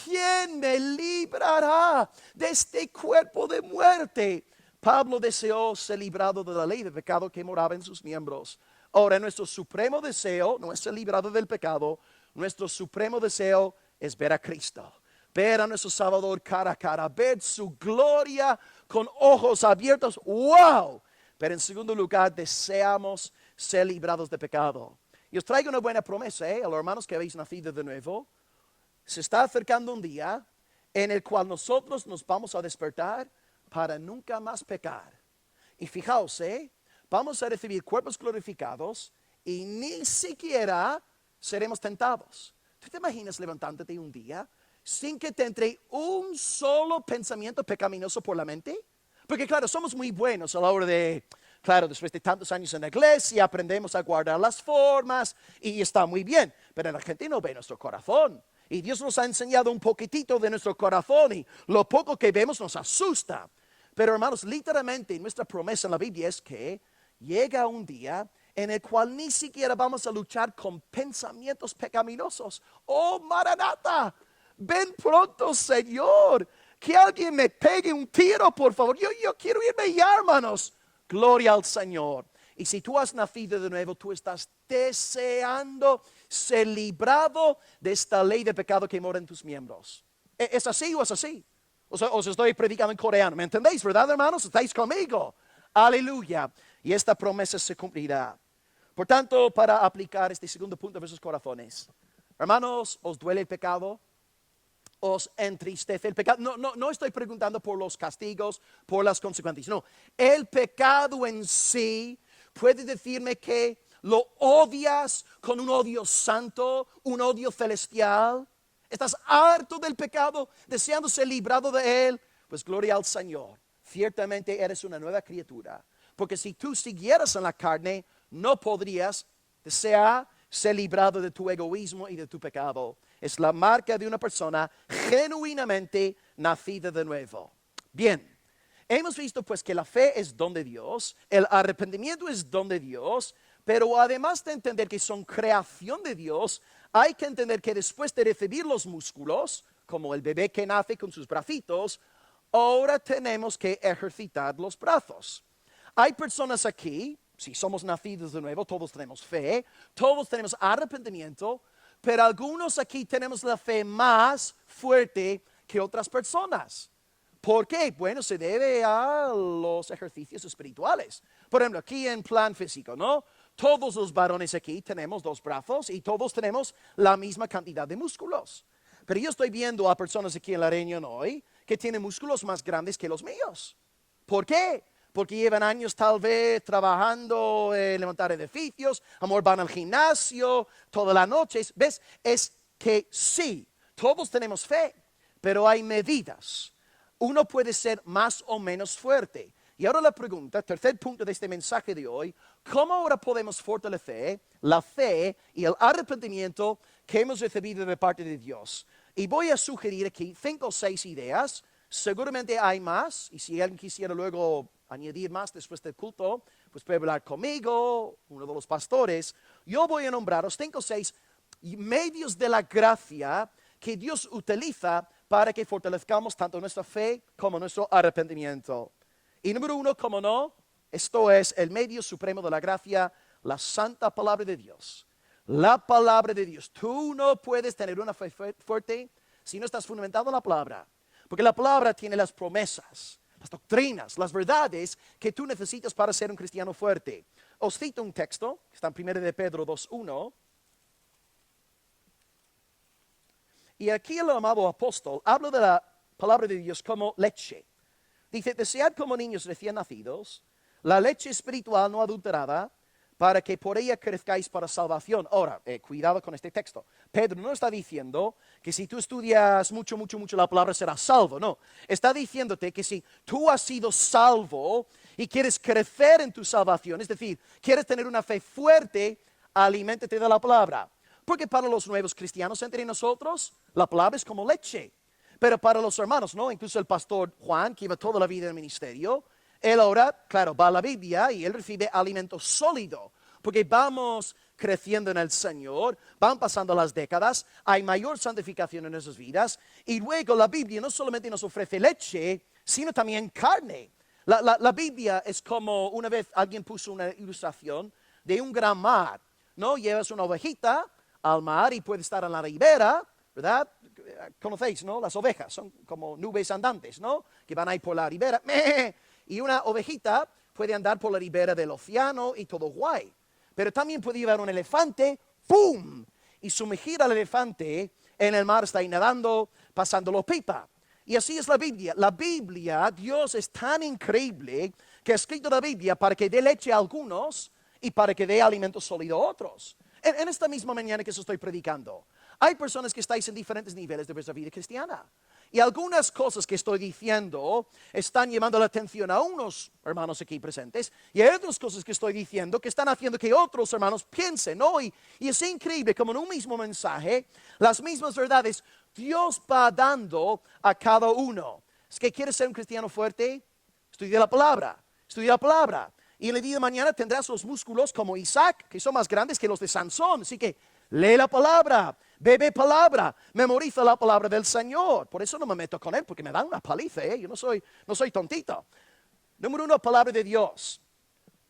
¿Quién me librará de este cuerpo de muerte? Pablo deseó ser librado de la ley de pecado que moraba en sus miembros. Ahora, nuestro supremo deseo no es ser librado del pecado. Nuestro supremo deseo es ver a Cristo, ver a nuestro Salvador cara a cara, ver su gloria con ojos abiertos. ¡Wow! Pero en segundo lugar, deseamos ser librados de pecado. Y os traigo una buena promesa, a los hermanos que habéis nacido de nuevo. Se está acercando un día en el cual nosotros nos vamos a despertar para nunca más pecar. Y fijaos, vamos a recibir cuerpos glorificados y ni siquiera seremos tentados. ¿Tú te imaginas levantándote un día sin que te entre un solo pensamiento pecaminoso por la mente? Porque claro, somos muy buenos a la hora de, claro, después de tantos años en la iglesia, aprendemos a guardar las formas y está muy bien. Pero la gente no ve nuestro corazón. Y Dios nos ha enseñado un poquitito de nuestro corazón y lo poco que vemos nos asusta. Pero hermanos, literalmente nuestra promesa en la Biblia es que llega un día en el cual ni siquiera vamos a luchar con pensamientos pecaminosos. ¡Oh, Maranata! Ven pronto, Señor. Que alguien me pegue un tiro, por favor. Yo quiero irme ya, hermanos. Gloria al Señor. Y si tú has nacido de nuevo, tú estás deseando ser librado de esta ley de pecado que mora en tus miembros. ¿Es así o es así? Os estoy predicando en coreano. ¿Me entendéis, verdad, hermanos? ¿Estáis conmigo? Aleluya. Y esta promesa se cumplirá. Por tanto, para aplicar este segundo punto de vuestros corazones, hermanos, ¿os duele el pecado? ¿Os entristece el pecado? No estoy preguntando por los castigos, por las consecuencias. No, el pecado en sí puede decirme que lo odias con un odio santo, un odio celestial. Estás harto del pecado, deseando ser librado de él. Pues gloria al Señor. Ciertamente eres una nueva criatura. Porque si tú siguieras en la carne, no podrías desear ser librado de tu egoísmo y de tu pecado. Es la marca de una persona genuinamente nacida de nuevo. Bien, hemos visto pues que la fe es don de Dios, el arrepentimiento es don de Dios, pero además de entender que son creación de Dios, hay que entender que después de recibir los músculos, como el bebé que nace con sus bracitos, ahora tenemos que ejercitar los brazos. Hay personas aquí, si somos nacidos de nuevo, todos tenemos fe, todos tenemos arrepentimiento, pero algunos aquí tenemos la fe más fuerte que otras personas. ¿Por qué? Bueno, se debe a los ejercicios espirituales. Por ejemplo, aquí en plan físico, ¿no? Todos los varones aquí tenemos 2 brazos y todos tenemos la misma cantidad de músculos. Pero yo estoy viendo a personas aquí en la reunión hoy que tienen músculos más grandes que los míos. ¿Por qué? Porque llevan años tal vez trabajando, levantar edificios, amor, van al gimnasio toda la noche. ¿Ves? Es que sí, todos tenemos fe, pero hay medidas. Uno puede ser más o menos fuerte. Y ahora la pregunta, tercer punto de este mensaje de hoy, ¿cómo ahora podemos fortalecer la fe y el arrepentimiento que hemos recibido de parte de Dios? Y voy a sugerir aquí 5 o 6 ideas. Seguramente hay más, y si alguien quisiera luego añadir más después del culto, pues puede hablar conmigo, uno de los pastores. Yo voy a nombraros 5 o 6 medios de la gracia que Dios utiliza para que fortalezcamos tanto nuestra fe como nuestro arrepentimiento. Y número 1, como no, Esto es el medio supremo de la gracia, la santa palabra de Dios. La palabra de Dios. Tú no puedes tener una fe fuerte si no estás fundamentado en la palabra. Porque la palabra tiene las promesas, las doctrinas, las verdades que tú necesitas para ser un cristiano fuerte. Os cito un texto, que está en 1 de Pedro 2:1. Y aquí el amado apóstol habla de la palabra de Dios como leche. Dice, desead como niños recién nacidos la leche espiritual no adulterada, para que por ella crezcáis para salvación. Ahora, cuidado con este texto. Pedro no está diciendo que si tú estudias mucho la palabra serás salvo. No, está diciéndote que si tú has sido salvo y quieres crecer en tu salvación, es decir, quieres tener una fe fuerte, aliméntate de la palabra. Porque para los nuevos cristianos entre nosotros, la palabra es como leche. Pero para los hermanos, ¿no? Incluso el pastor Juan, que lleva toda la vida en el ministerio, él ahora, claro, va a la Biblia y él recibe alimento sólido. Porque vamos creciendo en el Señor, van pasando las décadas, hay mayor santificación en nuestras vidas. Y luego la Biblia no solamente nos ofrece leche, sino también carne. La Biblia es como, una vez alguien puso una ilustración de un gran mar, ¿no? Llevas una ovejita al mar y puede estar en la ribera, ¿verdad? Conocéis, ¿no? Las ovejas son como nubes andantes, ¿no? Que van ahí por la ribera. Y una ovejita puede andar por la ribera del océano y todo guay. Pero también puede llevar un elefante, ¡pum! Y sumergir al elefante en el mar, está ahí nadando, pasándolo pipa. Y así es la Biblia. La Biblia, Dios es tan increíble que ha escrito la Biblia para que dé leche a algunos y para que dé alimento sólido a otros. En esta misma mañana que estoy predicando, hay personas que estáis en diferentes niveles de vuestra vida cristiana. Y algunas cosas que estoy diciendo están llamando la atención a unos hermanos aquí presentes. Y hay otras cosas que estoy diciendo que están haciendo que otros hermanos piensen, ¿no? Y es increíble como en un mismo mensaje, las mismas verdades, Dios va dando a cada uno. ¿Es que quieres ser un cristiano fuerte? Estudia la palabra. Estudia la palabra. Y en el día de mañana tendrás los músculos como Isaac, que son más grandes que los de Sansón. Así que lee la palabra, bebe palabra, memoriza la palabra del Señor. Por eso no me meto con él, porque me dan una paliza, ¿eh? Yo no soy tontito. Número 1, palabra de Dios.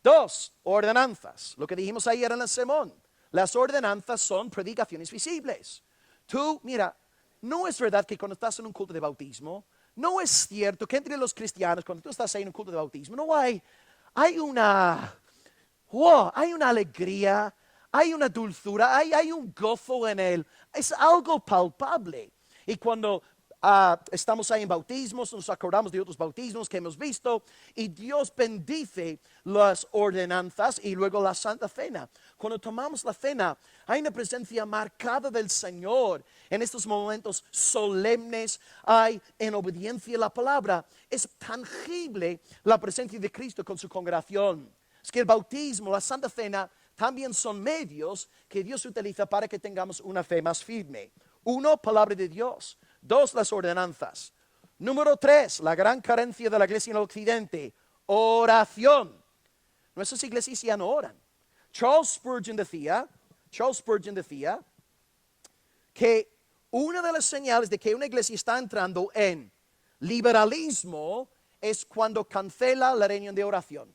2, ordenanzas. Lo que dijimos ayer en el sermón. Las ordenanzas son predicaciones visibles. Tú, mira, no es verdad que cuando estás en un culto de bautismo, no es cierto que entre los cristianos, cuando tú estás ahí en un culto de bautismo, no hay una alegría, hay una dulzura, hay un gozo en él. Es algo palpable. Y cuando estamos ahí en bautismos, nos acordamos de otros bautismos que hemos visto, y Dios bendice las ordenanzas y luego la Santa Cena. Cuando tomamos la cena, hay una presencia marcada del Señor en estos momentos solemnes. Hay en obediencia a la palabra. Es tangible la presencia de Cristo con su congregación. Es que el bautismo, la Santa Cena, también son medios que Dios utiliza para que tengamos una fe más firme. 1, palabra de Dios. 2, las ordenanzas. Número 3, la gran carencia de la iglesia en el occidente, oración. Nuestras iglesias ya no oran. Charles Spurgeon decía que una de las señales de que una iglesia está entrando en liberalismo es cuando cancela la reunión de oración.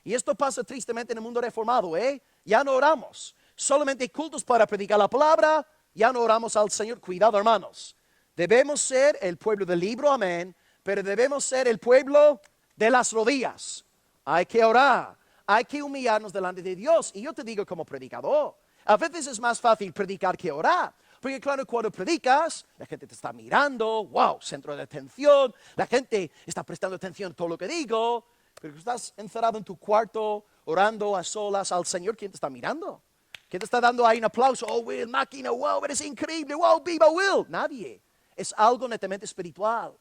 Y esto pasa tristemente en el mundo reformado, ¿eh? Ya no oramos. Solamente cultos para predicar la palabra, ya no oramos al Señor. Cuidado, hermanos. Debemos ser el pueblo del libro, amén, pero debemos ser el pueblo de las rodillas. Hay que orar, hay que humillarnos delante de Dios. Y yo te digo como predicador, a veces es más fácil predicar que orar. Porque claro, cuando predicas, la gente te está mirando, wow, centro de atención, la gente está prestando atención a todo lo que digo. Pero estás encerrado en tu cuarto, orando a solas al Señor, ¿quién te está mirando? ¿Quién te está dando ahí un aplauso? Oh, Will, máquina, wow, eres increíble, wow, viva Will. Nadie. Es algo netamente espiritual.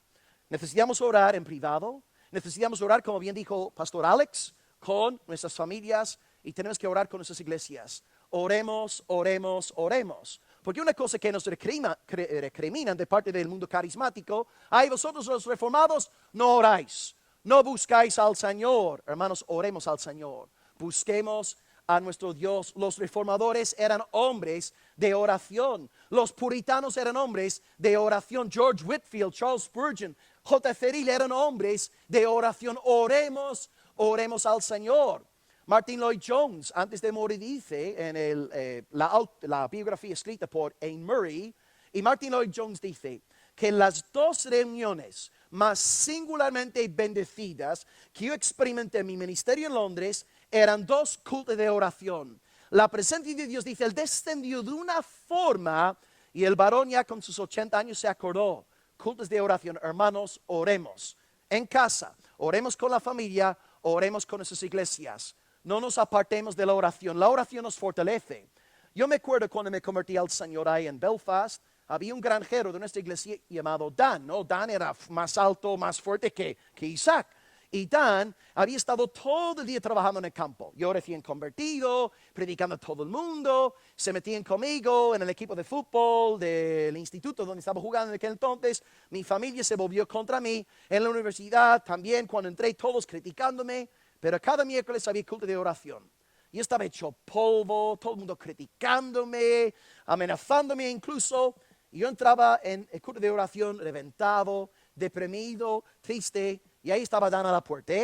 Necesitamos orar en privado. Necesitamos orar, como bien dijo Pastor Alex, con nuestras familias y tenemos que orar con nuestras iglesias. Oremos, oremos, oremos. Porque una cosa que nos recriminan de parte del mundo carismático, ay, vosotros los reformados no oráis, no buscáis al Señor. Hermanos, oremos al Señor. Busquemos a nuestro Dios. Los reformadores eran hombres de oración. Los puritanos eran hombres de oración. George Whitefield, Charles Spurgeon, J. Ceril eran hombres de oración. Oremos, oremos al Señor. Martin Lloyd Jones, antes de morir, dice en la biografía escrita por Anne Murray, y Martin Lloyd Jones dice que las dos reuniones más singularmente bendecidas que yo experimenté en mi ministerio en Londres eran dos cultos de oración. La presencia de Dios, dice, él descendió de una forma y el varón ya con sus 80 años se acordó. Cultos de oración, hermanos, oremos en casa, oremos con la familia, oremos con nuestras iglesias. No nos apartemos de la oración nos fortalece. Yo me acuerdo cuando me convertí al Señor ahí en Belfast, había un granjero de nuestra iglesia llamado Dan, ¿no? Dan era más alto, más fuerte que Isaac. Y Dan había estado todo el día trabajando en el campo. Yo recién convertido, predicando a todo el mundo, se metían conmigo en el equipo de fútbol del instituto donde estaba jugando en aquel entonces. Mi familia se volvió contra mí. En la universidad también, cuando entré, todos criticándome. Pero cada miércoles había culto de oración. Yo estaba hecho polvo, todo el mundo criticándome, amenazándome incluso. Y yo entraba en el culto de oración reventado, deprimido, triste. Y ahí estaba Dan a la puerta,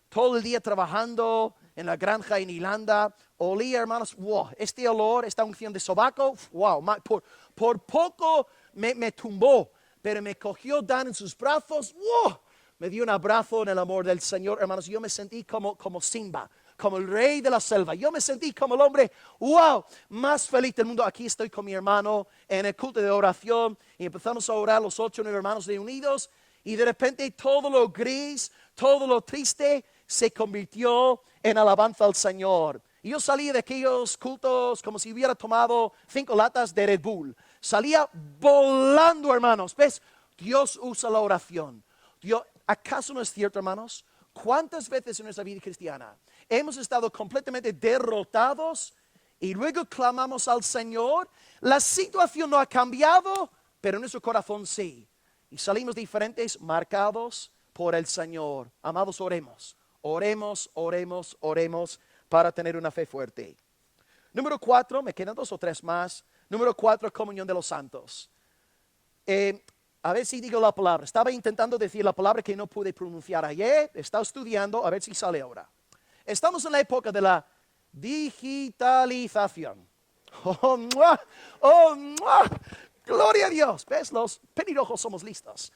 todo el día trabajando en la granja en Irlanda. Olía, hermanos, wow, este olor, esta unción de sobaco, wow, por poco me tumbó. Pero me cogió Dan en sus brazos, wow. Me dio un abrazo en el amor del Señor, hermanos. Yo me sentí como Simba, como el rey de la selva. Yo me sentí como el hombre, wow, más feliz del mundo. Aquí estoy con mi hermano en el culto de oración. Y empezamos a orar los 8 o 9 hermanos reunidos. Y de repente todo lo gris, todo lo triste se convirtió en alabanza al Señor. Y yo salí de aquellos cultos como si hubiera tomado 5 latas de Red Bull. Salía volando, hermanos. ¿Ves? Dios usa la oración. ¿Acaso no es cierto, hermanos? ¿Cuántas veces en nuestra vida cristiana hemos estado completamente derrotados y luego clamamos al Señor? La situación no ha cambiado, pero nuestro corazón sí. Y salimos diferentes, marcados por el Señor. Amados, oremos. Oremos, oremos, oremos para tener una fe fuerte. Número 4, me quedan 2 o 3 más. Número 4, comunión de los santos. A ver si digo la palabra. Estaba intentando decir la palabra que no pude pronunciar ayer. Estaba estudiando, a ver si sale ahora. Estamos en la época de la digitalización. ¡Oh, ¡mua! ¡Oh, ¡mua! Gloria a Dios! ¿Ves? Los pelirrojos somos listos.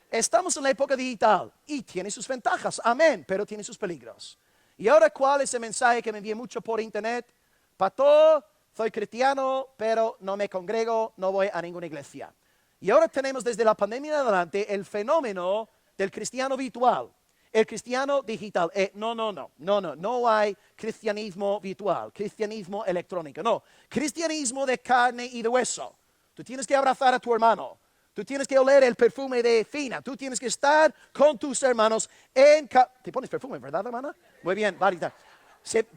Estamos en la época digital y tiene sus ventajas. Amén, pero tiene sus peligros. Y ahora, ¿cuál es el mensaje que me envié mucho por internet? Pastor, soy cristiano, pero no me congrego, no voy a ninguna iglesia. Y ahora tenemos desde la pandemia en adelante el fenómeno del cristiano virtual, el cristiano digital. No hay cristianismo virtual, cristianismo electrónico, no. Cristianismo de carne y de hueso. Tú tienes que abrazar a tu hermano, tú tienes que oler el perfume de Fina, tú tienes que estar con tus hermanos ¿Te pones perfume, verdad, hermana? Muy bien, vale.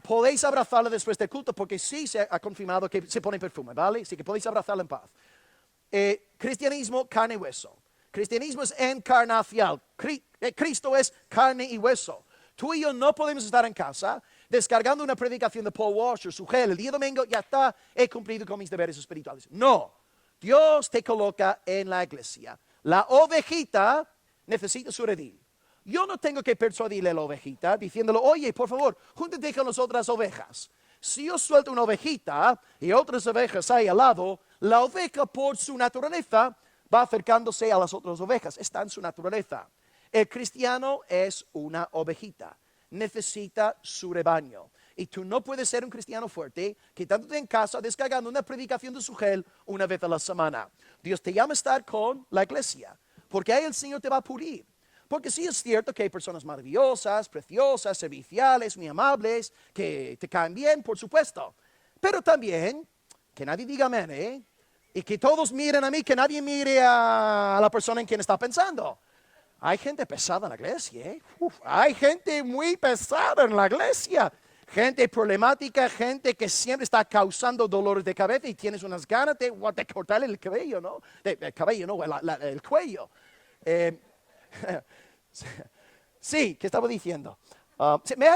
Podéis abrazarla después del culto porque sí se ha confirmado que se pone perfume, ¿vale? Así que podéis abrazarla en paz. Cristianismo, carne y hueso. Cristianismo es encarnación. Cristo es carne y hueso. Tú y yo no podemos estar en casa descargando una predicación de Paul Washer, su gel, el día domingo ya está, he cumplido con mis deberes espirituales. No, Dios te coloca en la iglesia. La ovejita necesita su redil. Yo no tengo que persuadirle a la ovejita diciéndole, oye, por favor, júntate con las otras ovejas. Si yo suelto una ovejita y otras ovejas ahí al lado, la oveja por su naturaleza va acercándose a las otras ovejas. Está en su naturaleza. El cristiano es una ovejita. Necesita su rebaño. Y tú no puedes ser un cristiano fuerte quedándote en casa descargando una predicación de su gel una vez a la semana. Dios te llama a estar con la iglesia, porque ahí el Señor te va a pulir. Porque sí es cierto que hay personas maravillosas, preciosas, serviciales, muy amables, que te caen bien, por supuesto. Pero también, que nadie diga amén, ¿eh? Y que todos miren a mí, que nadie mire a la persona en quien está pensando. Hay gente pesada en la iglesia, ¿eh? Hay gente muy pesada en la iglesia. Gente problemática, gente que siempre está causando dolores de cabeza y tienes unas ganas de cortarle el cabello, ¿no? El cabello, no, el cuello. Sí, ¿qué estaba diciendo? Me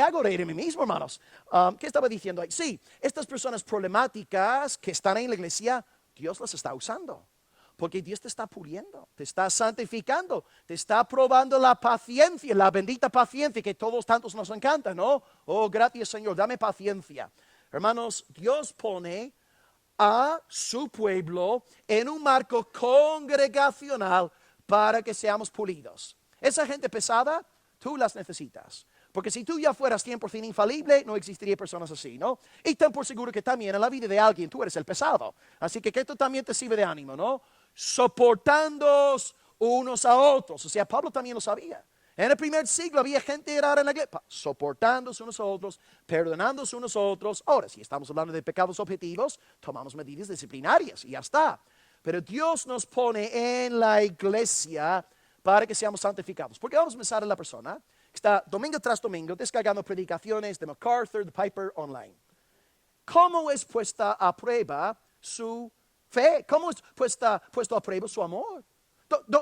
hago reír a mí mismo, hermanos. ¿Qué estaba diciendo? Sí, estas personas problemáticas que están en la iglesia, Dios las está usando. Porque Dios te está puliendo, te está santificando, te está probando la paciencia, la bendita paciencia que todos tantos nos encanta, ¿no? Oh, gracias Señor, dame paciencia. Hermanos, Dios pone a su pueblo en un marco congregacional para que seamos pulidos. Esa gente pesada, tú las necesitas. Porque si tú ya fueras 100% infalible, no existiría personas así, ¿no? Y ten por seguro que también en la vida de alguien tú eres el pesado. Así que esto también te sirve de ánimo, ¿no? Soportándoos unos a otros. O sea, Pablo también lo sabía. En el primer siglo había gente rara en la iglesia, soportándose unos a otros, perdonándose unos a otros. Ahora, si estamos hablando de pecados objetivos, tomamos medidas disciplinarias y ya está. Pero Dios nos pone en la iglesia para que seamos santificados. Porque vamos a pensar en la persona que está domingo tras domingo descargando predicaciones de MacArthur, de Piper online. ¿Cómo es puesta a prueba su fe? ¿Cómo es puesto a prueba su amor?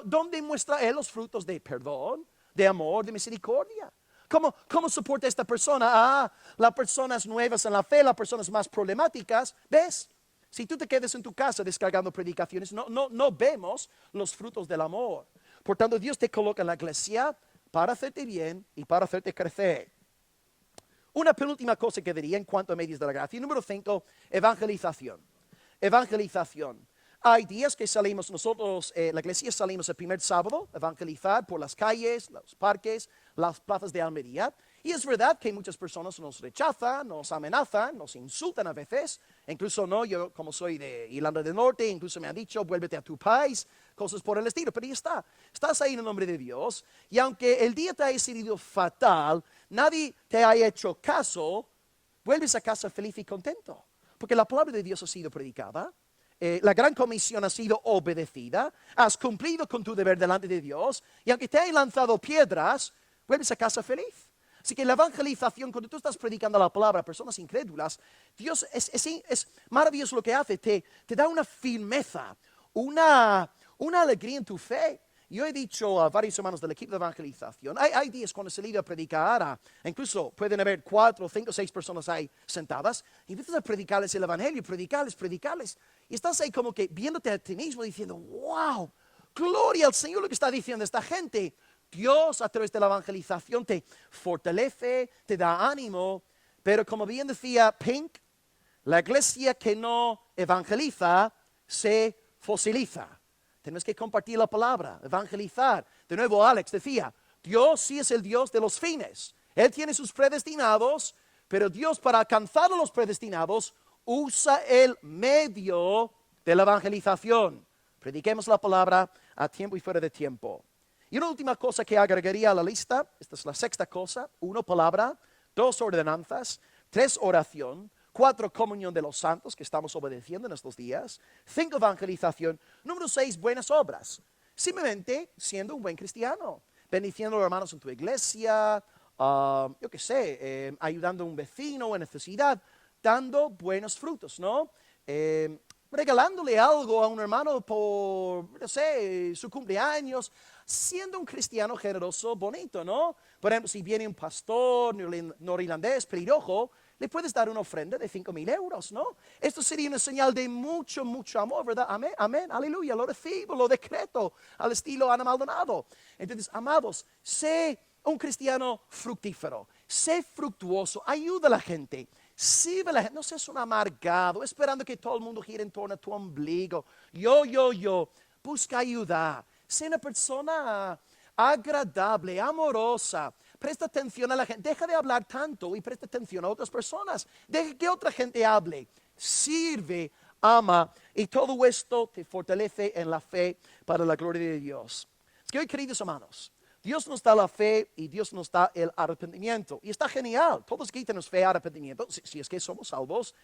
¿Dónde muestra él los frutos de perdón, de amor, de misericordia? ¿Cómo soporta esta persona las personas nuevas en la fe, las personas más problemáticas? ¿Ves? Si tú te quedas en tu casa descargando predicaciones, no vemos los frutos del amor. Por tanto, Dios te coloca en la iglesia para hacerte bien y para hacerte crecer. Una penúltima cosa que diría en cuanto a medios de la gracia. Número 5, evangelización. Evangelización. Hay días que salimos nosotros, la iglesia salimos el primer sábado a evangelizar por las calles, los parques, las plazas de Almería. Y es verdad que muchas personas nos rechazan, nos amenazan, nos insultan a veces. Incluso yo como soy de Irlanda del Norte, incluso me han dicho, vuélvete a tu país, cosas por el estilo. Pero ya está, estás ahí en el nombre de Dios. Y aunque el día te haya sido fatal, nadie te haya hecho caso, vuelves a casa feliz y contento. Porque la palabra de Dios ha sido predicada. La gran comisión ha sido obedecida. Has cumplido con tu deber delante de Dios. Y aunque te hayan lanzado piedras, vuelves a casa feliz. Así que la evangelización, cuando tú estás predicando la palabra a personas incrédulas, Dios es maravilloso lo que hace. Te da una firmeza, una alegría en tu fe. Yo he dicho a varios hermanos del equipo de evangelización, hay días cuando se liga a predicar, incluso pueden haber 4, 5, 6 personas ahí sentadas, y empiezas a predicarles el evangelio, predicarles, y estás ahí como que viéndote a ti mismo diciendo, wow, gloria al Señor lo que está diciendo esta gente. Dios a través de la evangelización te fortalece, te da ánimo, pero como bien decía Pink, la iglesia que no evangeliza se fosiliza. Tenemos que compartir la palabra, evangelizar. De nuevo, Alex decía, Dios sí es el Dios de los fines. Él tiene sus predestinados, pero Dios para alcanzar a los predestinados usa el medio de la evangelización. Prediquemos la palabra a tiempo y fuera de tiempo. Y una última cosa que agregaría a la lista, esta es la sexta cosa: 1, palabra; 2, ordenanzas; 3, oración; 4, comunión de los santos, que estamos obedeciendo en estos días; 5, evangelización; número 6, buenas obras. Simplemente siendo un buen cristiano, bendiciendo a los hermanos en tu iglesia, ayudando a un vecino en necesidad, dando buenos frutos, ¿no? Regalándole algo a un hermano por, su cumpleaños, siendo un cristiano generoso, bonito, ¿no? Por ejemplo, si viene un pastor norirlandés, pelirrojo, le puedes dar una ofrenda de 5,000 euros, ¿no? Esto sería una señal de mucho, mucho amor, ¿verdad? Amén, amén, aleluya, lo recibo, lo decreto, al estilo Ana Maldonado. Entonces, amados, sé un cristiano fructífero, sé fructuoso, ayuda a la gente. Sirve a la gente, no seas un amargado, esperando que todo el mundo gire en torno a tu ombligo. Yo. Busca ayuda. Sé una persona agradable, amorosa. Presta atención a la gente. Deja de hablar tanto y presta atención a otras personas. Deja que otra gente hable. Sirve, ama, y todo esto te fortalece en la fe para la gloria de Dios. Es que hoy, queridos hermanos, Dios nos da la fe y Dios nos da el arrepentimiento. Y está genial. Todos aquí tenemos fe y arrepentimiento, si es que somos salvos.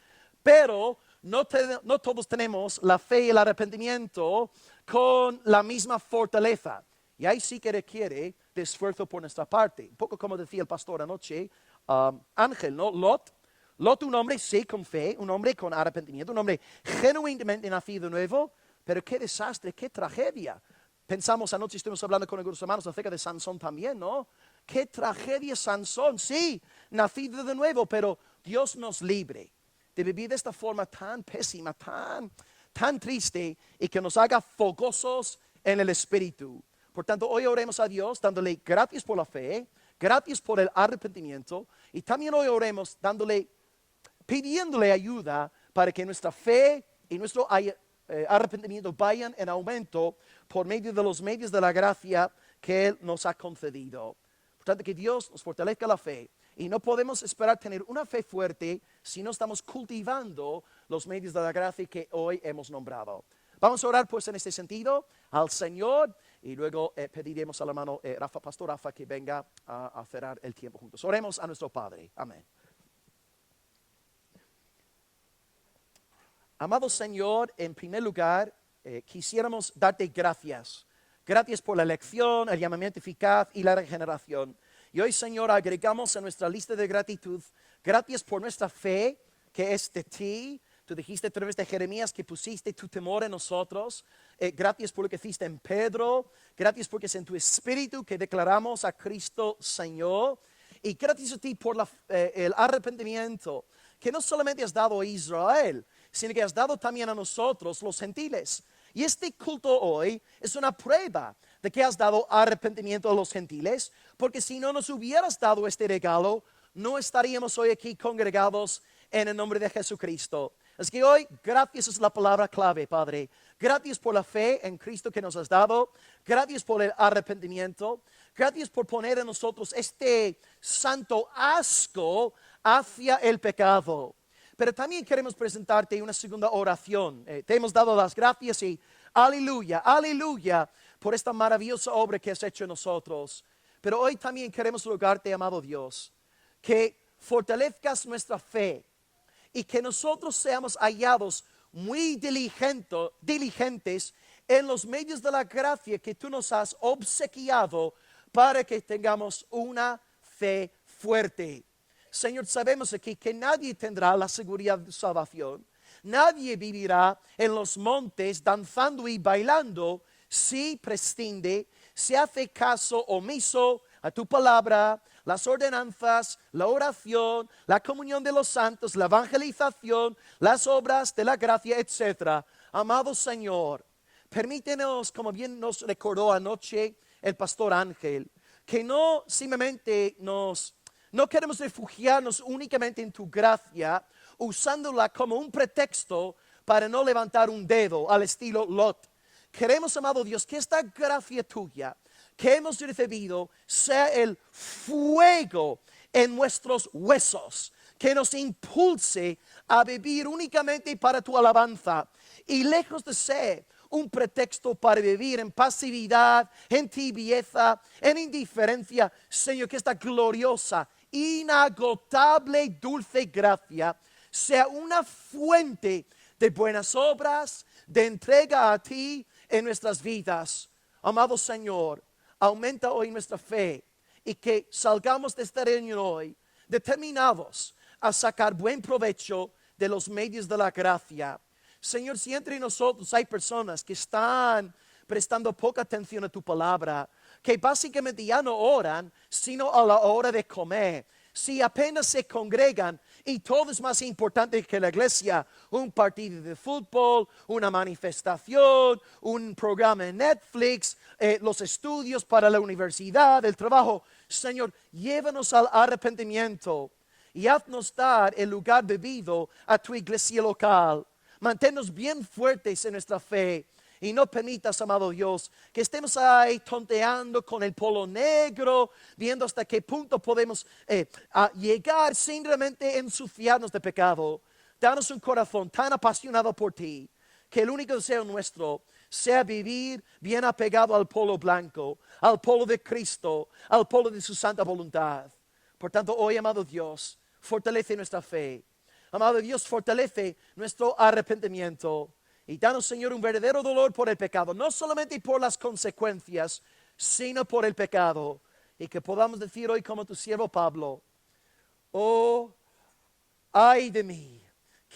Pero no todos tenemos la fe y el arrepentimiento con la misma fortaleza. Y ahí sí que requiere de esfuerzo por nuestra parte. Un poco como decía el pastor anoche, Ángel, ¿no? Lot, un hombre, sí, con fe, un hombre con arrepentimiento, un hombre genuinamente nacido de nuevo. Pero qué desastre, qué tragedia. Pensamos anoche, estuvimos hablando con algunos hermanos acerca de Sansón también, ¿no? Qué tragedia Sansón, sí, nacido de nuevo, pero Dios nos libre de vivir de esta forma tan pésima, tan tan triste y que nos haga fogosos en el Espíritu. Por tanto, hoy oremos a Dios dándole gracias por la fe, gracias por el arrepentimiento, y también hoy oremos pidiéndole ayuda para que nuestra fe y nuestro arrepentimiento vayan en aumento por medio de los medios de la gracia que Él nos ha concedido. Por tanto, que Dios nos fortalezca la fe. Y no podemos esperar tener una fe fuerte si no estamos cultivando los medios de la gracia que hoy hemos nombrado. Vamos a orar pues en este sentido al Señor y luego pediremos al hermano Pastor Rafa, que venga a cerrar el tiempo juntos. Oremos a nuestro Padre. Amén. Amado Señor, en primer lugar, quisiéramos darte gracias. Gracias por la elección, el llamamiento eficaz y la regeneración. Y hoy, Señor, agregamos a nuestra lista de gratitud, gracias por nuestra fe, que es de ti. Tú dijiste a través de Jeremías que pusiste tu temor en nosotros. Gracias por lo que hiciste en Pedro. Gracias porque es en tu espíritu que declaramos a Cristo Señor. Y gracias a ti por el arrepentimiento que no solamente has dado a Israel, sino que has dado también a nosotros, los gentiles. Y este culto hoy es una prueba de que has dado arrepentimiento a los gentiles, porque si no nos hubieras dado este regalo, no estaríamos hoy aquí congregados en el nombre de Jesucristo. Es que hoy, gracias es la palabra clave, Padre. Gracias por la fe en Cristo que nos has dado. Gracias por el arrepentimiento. Gracias por poner en nosotros este santo asco hacia el pecado. Pero también queremos presentarte una segunda oración. Te hemos dado las gracias y aleluya, aleluya, por esta maravillosa obra que has hecho en nosotros. Pero hoy también queremos rogarte, amado Dios, que fortalezcas nuestra fe y que nosotros seamos hallados muy diligentes en los medios de la gracia que tú nos has obsequiado para que tengamos una fe fuerte. Señor, sabemos aquí que nadie tendrá la seguridad de salvación. Nadie vivirá en los montes danzando y bailando si prescinde, si hace caso omiso a tu palabra, las ordenanzas, la oración, la comunión de los santos, la evangelización, las obras de la gracia, etc. Amado Señor, permítenos, como bien nos recordó anoche el pastor Ángel, que no simplemente no queremos refugiarnos únicamente en tu gracia, usándola como un pretexto para no levantar un dedo al estilo Lot. Queremos, amado Dios, que esta gracia tuya que hemos recibido sea el fuego en nuestros huesos, que nos impulse a vivir únicamente para tu alabanza y lejos de ser un pretexto para vivir en pasividad, en tibieza, en indiferencia. Señor, que esta gloriosa, inagotable, dulce gracia sea una fuente de buenas obras, de entrega a ti en nuestras vidas. Amado Señor, aumenta hoy nuestra fe y que salgamos de esta reunión hoy determinados a sacar buen provecho de los medios de la gracia. Señor, si entre nosotros hay personas que están prestando poca atención a tu palabra, que básicamente ya no oran, sino a la hora de comer, si apenas se congregan y todo es más importante que la iglesia, un partido de fútbol, una manifestación, un programa en Netflix, los estudios para la universidad, el trabajo. Señor, llévanos al arrepentimiento y haznos dar el lugar debido a tu iglesia local. Manténnos bien fuertes en nuestra fe. Y no permitas, amado Dios, que estemos ahí tonteando con el polo negro, viendo hasta qué punto podemos llegar sin realmente ensuciarnos de pecado. Danos un corazón tan apasionado por ti, que el único deseo nuestro sea vivir bien apegado al polo blanco, al polo de Cristo, al polo de su santa voluntad. Por tanto, hoy, amado Dios, fortalece nuestra fe. Amado Dios, fortalece nuestro arrepentimiento. Y danos, Señor, un verdadero dolor por el pecado, no solamente por las consecuencias, sino por el pecado. Y que podamos decir hoy como tu siervo Pablo, oh, ay de mí,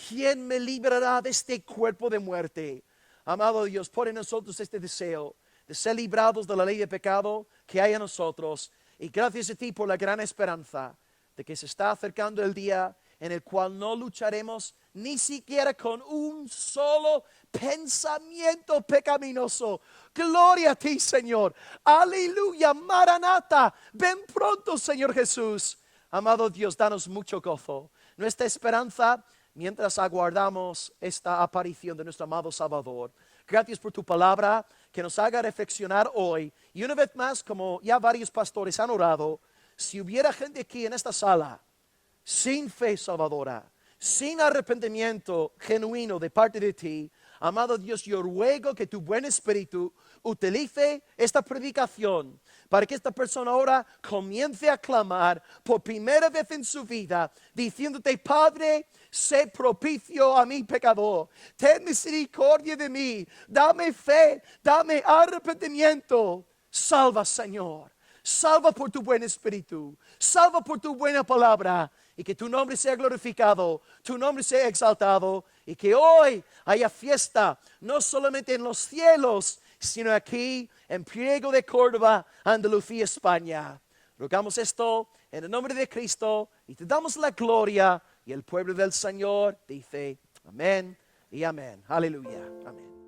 ¿quién me librará de este cuerpo de muerte? Amado Dios, pon en nosotros este deseo de ser librados de la ley de pecado que hay en nosotros. Y gracias a ti por la gran esperanza de que se está acercando el día en el cual no lucharemos ni siquiera con un solo pensamiento pecaminoso. Gloria a ti, Señor. Aleluya, Maranata. Ven pronto, Señor Jesús. Amado Dios, danos mucho gozo. Nuestra esperanza mientras aguardamos esta aparición de nuestro amado Salvador. Gracias por tu palabra que nos haga reflexionar hoy. Y una vez más, como ya varios pastores han orado, si hubiera gente aquí en esta sala sin fe salvadora, sin arrepentimiento genuino de parte de ti, amado Dios, yo ruego que tu buen espíritu utilice esta predicación para que esta persona ahora comience a clamar por primera vez en su vida, diciéndote: Padre, sé propicio a mi pecador, ten misericordia de mí, dame fe, dame arrepentimiento. Salva, Señor, salva por tu buen espíritu, salva por tu buena palabra, y que tu nombre sea glorificado, tu nombre sea exaltado, y que hoy haya fiesta, no solamente en los cielos, sino aquí en Priego de Córdoba, Andalucía, España. Rogamos esto en el nombre de Cristo y te damos la gloria. Y el pueblo del Señor dice amén y amén. Aleluya. Amén.